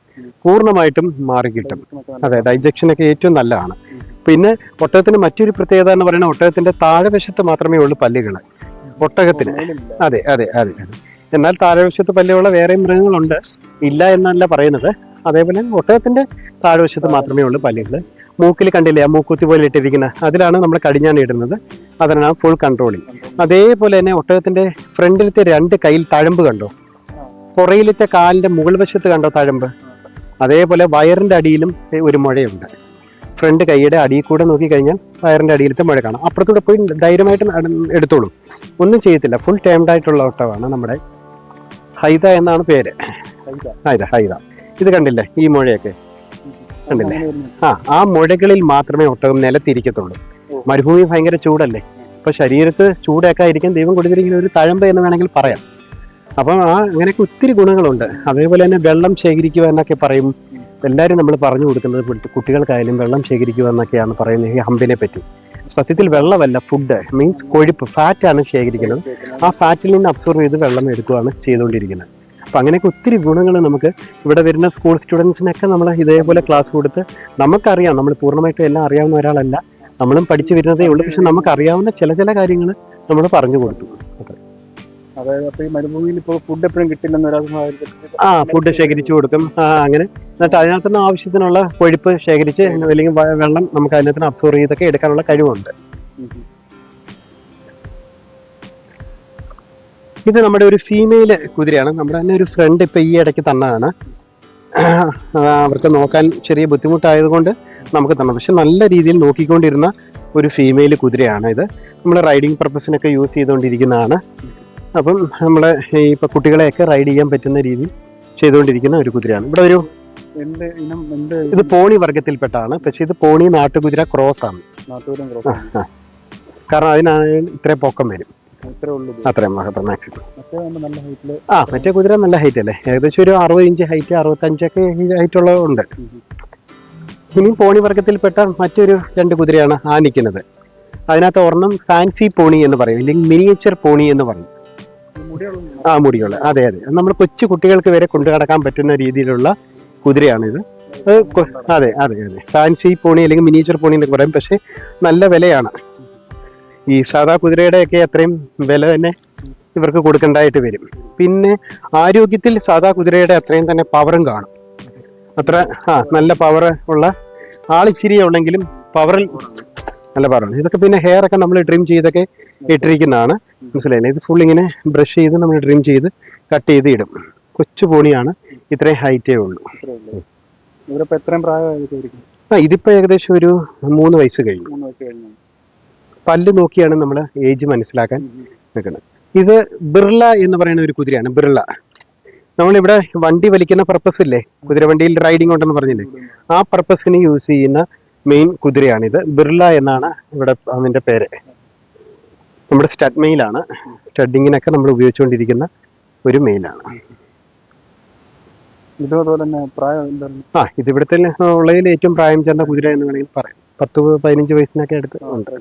പൂർണ്ണമായിട്ടും മാറിക്കിട്ടും. അതെ, ഡൈജക്ഷനൊക്കെ ഏറ്റവും നല്ലതാണ്. പിന്നെ ഒട്ടകത്തിന് മറ്റൊരു പ്രത്യേകത എന്ന് പറയുന്നത് ഒട്ടകത്തിന്റെ താഴെവശത്ത് മാത്രമേ ഉള്ളൂ പല്ലുകൾ ഒട്ടകത്തിന്. അതെ. എന്നാൽ താഴെവശത്ത് പല്ലുള്ള വേറെ മൃഗങ്ങളുണ്ട്, ഇല്ല എന്നല്ല പറയുന്നത്. അതേപോലെ ഒട്ടകത്തിന്റെ താഴ്വശത്ത് മാത്രമേ ഉള്ളൂ പല്ലുകൾ. മൂക്കിൽ കണ്ടില്ലേ ആ മൂക്കുത്തി പോലെ ഇട്ടിരിക്കുന്ന, അതിലാണ് നമ്മൾ കടിഞ്ഞാൻ ഇടുന്നത്. അതിനാണ് ഫുൾ കൺട്രോളിങ്. അതേപോലെ തന്നെ ഒട്ടകത്തിന്റെ ഫ്രണ്ടിലത്തെ 2 കൈയിൽ തഴമ്പ് കണ്ടോ, പുറയിലത്തെ കാലിന്റെ മുകൾ വശത്ത് കണ്ടോ തഴമ്പ്, അതേപോലെ വയറിന്റെ അടിയിലും ഒരു മുഴയുണ്ട്. ഫ്രണ്ട് കൈയുടെ അടിയിൽ കൂടെ നോക്കിക്കഴിഞ്ഞാൽ വയറിന്റെ അടിയിലത്തെ മുഴ കാണാം. അപ്പുറത്തൂടെ പോയി ധൈര്യമായിട്ട് എടുത്തോളൂ, ഒന്നും ചെയ്യത്തില്ല. ഫുൾ ടേംഡ് ആയിട്ടുള്ള ഒട്ടകമാണ് നമ്മുടെ ഹൈദ എന്നാണ് പേര്. ഹൈദ. ഇത് കണ്ടില്ലേ ഈ മുഴയൊക്കെ കണ്ടില്ലേ? ആ മുഴകളിൽ മാത്രമേ ഒട്ടകം നിലത്തിരിക്കത്തുള്ളൂ. മരുഭൂമി ഭയങ്കര ചൂടല്ലേ, അപ്പൊ ശരീരത്ത് ചൂടൊക്കെ ആയിരിക്കും ദൈവം കൊടുത്തിരിക്കുന്ന ഒരു തഴമ്പ് എന്ന് വേണമെങ്കിൽ പറയാം. അപ്പം അങ്ങനെയൊക്കെ ഒത്തിരി ഗുണങ്ങളുണ്ട്. അതേപോലെ തന്നെ വെള്ളം ശേഖരിക്കുക എന്നൊക്കെ പറയും എല്ലാവരും. നമ്മൾ പറഞ്ഞു കൊടുക്കുന്നത് കുട്ടികൾക്കായാലും വെള്ളം ശേഖരിക്കുക എന്നൊക്കെയാണ് പറയുന്നത് ഈ ഹമ്പിനെ പറ്റി. സത്യത്തിൽ വെള്ളമല്ല, ഫുഡ് മീൻസ് കൊഴുപ്പ്, ഫാറ്റാണ് ശേഖരിക്കുന്നത്. ആ ഫാറ്റിൽ നിന്ന് അബ്സോർവ് ചെയ്ത് വെള്ളം എടുക്കുകയാണ് ചെയ്തുകൊണ്ടിരിക്കുന്നത്. അപ്പം അങ്ങനെയൊക്കെ ഒത്തിരി ഗുണങ്ങൾ നമുക്ക് ഇവിടെ വരുന്ന സ്കൂൾ സ്റ്റുഡൻസിനൊക്കെ നമ്മൾ ഇതേപോലെ ക്ലാസ് കൊടുത്ത്, നമുക്കറിയാം, നമ്മൾ പൂർണ്ണമായിട്ടും എല്ലാം അറിയാവുന്ന ഒരാളല്ല, നമ്മളും പഠിച്ചു വരുന്നതേ ഉള്ളൂ. പക്ഷെ നമുക്കറിയാവുന്ന ചില കാര്യങ്ങൾ നമ്മൾ പറഞ്ഞു കൊടുത്തു. അതായത് ഈ മരുഭൂമിയിൽ ഇപ്പോൾ ഫുഡ് എപ്പോഴും കിട്ടില്ലെന്ന് ഫുഡ് ശേഖരിച്ചു കൊടുക്കും. അങ്ങനെ എന്നിട്ട് അതിനകത്തുനിന്ന് ആവശ്യത്തിനുള്ള കൊഴുപ്പ് ശേഖരിച്ച് അല്ലെങ്കിൽ വെള്ളം നമുക്ക് അതിനകത്ത് അബ്സോർവ് ചെയ്തൊക്കെ എടുക്കാനുള്ള കഴിവുണ്ട്. ഇത് നമ്മുടെ ഒരു ഫീമെയിൽ കുതിരയാണ്. നമ്മുടെ തന്നെ ഒരു ഫ്രണ്ട് ഇപ്പം ഈ ഇടയ്ക്ക് തന്നതാണ്. അവർക്ക് നോക്കാൻ ചെറിയ ബുദ്ധിമുട്ടായതുകൊണ്ട് നമുക്ക് തന്നെ, പക്ഷെ നല്ല രീതിയിൽ നോക്കിക്കൊണ്ടിരുന്ന ഒരു ഫീമെയിൽ കുതിരയാണ് ഇത്. നമ്മൾ റൈഡിങ് പർപ്പസിനൊക്കെ യൂസ് ചെയ്തുകൊണ്ടിരിക്കുന്നതാണ്. അപ്പം നമ്മൾ ഇപ്പം കുട്ടികളെയൊക്കെ റൈഡ് ചെയ്യാൻ പറ്റുന്ന രീതിയിൽ ചെയ്തുകൊണ്ടിരിക്കുന്ന ഒരു കുതിരയാണ്. ഇവിടെ ഒരു എന്ത് ഇനം എന്ത് ഇത് പോണി വർഗത്തിൽപ്പെട്ടാണ്, പക്ഷെ ഇത് പോണി നാട്ടുകുതിര ക്രോസ് ആണ്. നാട്ടുകാരും ക്രോസ് കാരണം അതിനാണ് ഇത്രയും പൊക്കം വരും, ഇത്രേ ഉള്ളൂ ഇത്. അത്രയും മാക്സിമം. മറ്റേ ആകുമ്പോ നല്ല ഹൈറ്റില് മറ്റേ കുതിര നല്ല ഹൈറ്റ് അല്ലേ, ഏകദേശം ഒരു 60 ഇഞ്ച് ഹൈറ്റ്, 65ഒക്കെ ഹൈറ്റ് ഉള്ളതുണ്ട്. ഇനി പോണി വർഗത്തിൽപ്പെട്ട മറ്റൊരു 2 കുതിരയാണ് ആ നിൽക്കുന്നത്. അതിനകത്ത് ഒരെണ്ണം ഫാൻസി പോണി എന്ന് പറയും, അല്ലെങ്കിൽ മിനിയേച്ചർ പോണി എന്ന് പറയും. മുടിയുള്ള, അതെ അതെ, നമ്മൾ കൊച്ചു കുട്ടികൾക്ക് വരെ കൊണ്ടു നടക്കാൻ പറ്റുന്ന രീതിയിലുള്ള കുതിരയാണിത്. അതെ അതെ അതെ, ഫാൻസി പോണി അല്ലെങ്കിൽ മിനിയേച്ചർ പോണി എന്നൊക്കെ പറയും. പക്ഷെ നല്ല വിലയാണ്. ഈ സാധാ കുതിരയുടെയൊക്കെ അത്രയും വില തന്നെ ഇവർക്ക് കൊടുക്കേണ്ടതായിട്ട് വരും. പിന്നെ ആരോഗ്യത്തിൽ സാധാ കുതിരയുടെ അത്രയും തന്നെ പവറും കാണും. അത്ര നല്ല പവർ ഉള്ള ആളിച്ചിരി ഉള്ളെങ്കിലും പവറിൽ നല്ല പവറാണ്. ഇതൊക്കെ പിന്നെ ഹെയർ ഒക്കെ നമ്മൾ ട്രിം ചെയ്തൊക്കെ ഇട്ടിരിക്കുന്നതാണ്, മനസ്സിലായില്ലേ. ഇത് ഫുൾ ഇങ്ങനെ ബ്രഷ് ചെയ്ത് നമ്മൾ ട്രിം ചെയ്ത് കട്ട് ചെയ്ത് ഇടും. കൊച്ചു പോണിയാണ്, ഇത്രയും ഹൈറ്റേ ഉള്ളൂ. എത്രയും പ്രായമായിരിക്കും? ഇതിപ്പോ ഏകദേശം ഒരു 3 വയസ്സ് കഴിഞ്ഞു. 3 വയസ്സ് കഴിഞ്ഞു. പല്ല് നോക്കിയാണ് നമ്മൾ ഏജ് മനസ്സിലാക്കാൻ നിൽക്കുന്നത്. ഇത് ബിർള എന്ന് പറയുന്ന ഒരു കുതിരയാണ്. ബിർള നമ്മളിവിടെ വണ്ടി വലിക്കുന്ന പർപ്പസ് ഇല്ലേ, കുതിരവണ്ടിയിൽ റൈഡിങ് ഉണ്ടെന്ന് പറഞ്ഞില്ലേ, ആ പർപ്പസിന് യൂസ് ചെയ്യുന്ന മെയിൻ കുതിരയാണിത്. ബിർള എന്നാണ് ഇവിടെ അതിന്റെ പേര്. നമ്മുടെ സ്റ്റഡ് മെയിലാണ്, സ്റ്റഡിങ്ങിനൊക്കെ നമ്മൾ ഉപയോഗിച്ചുകൊണ്ടിരിക്കുന്ന ഒരു മെയിലാണ്. ഇതുപോലെ തന്നെ പ്രായം എന്താണ്? ഇതിവിടുത്തെ ഉള്ളതിൽ ഏറ്റവും പ്രായം ചെന്ന കുതിര എന്ന് വേണമെങ്കിൽ പറയാം. 10-15 വയസ്സിനൊക്കെ അടുത്ത് ഉണ്ട്.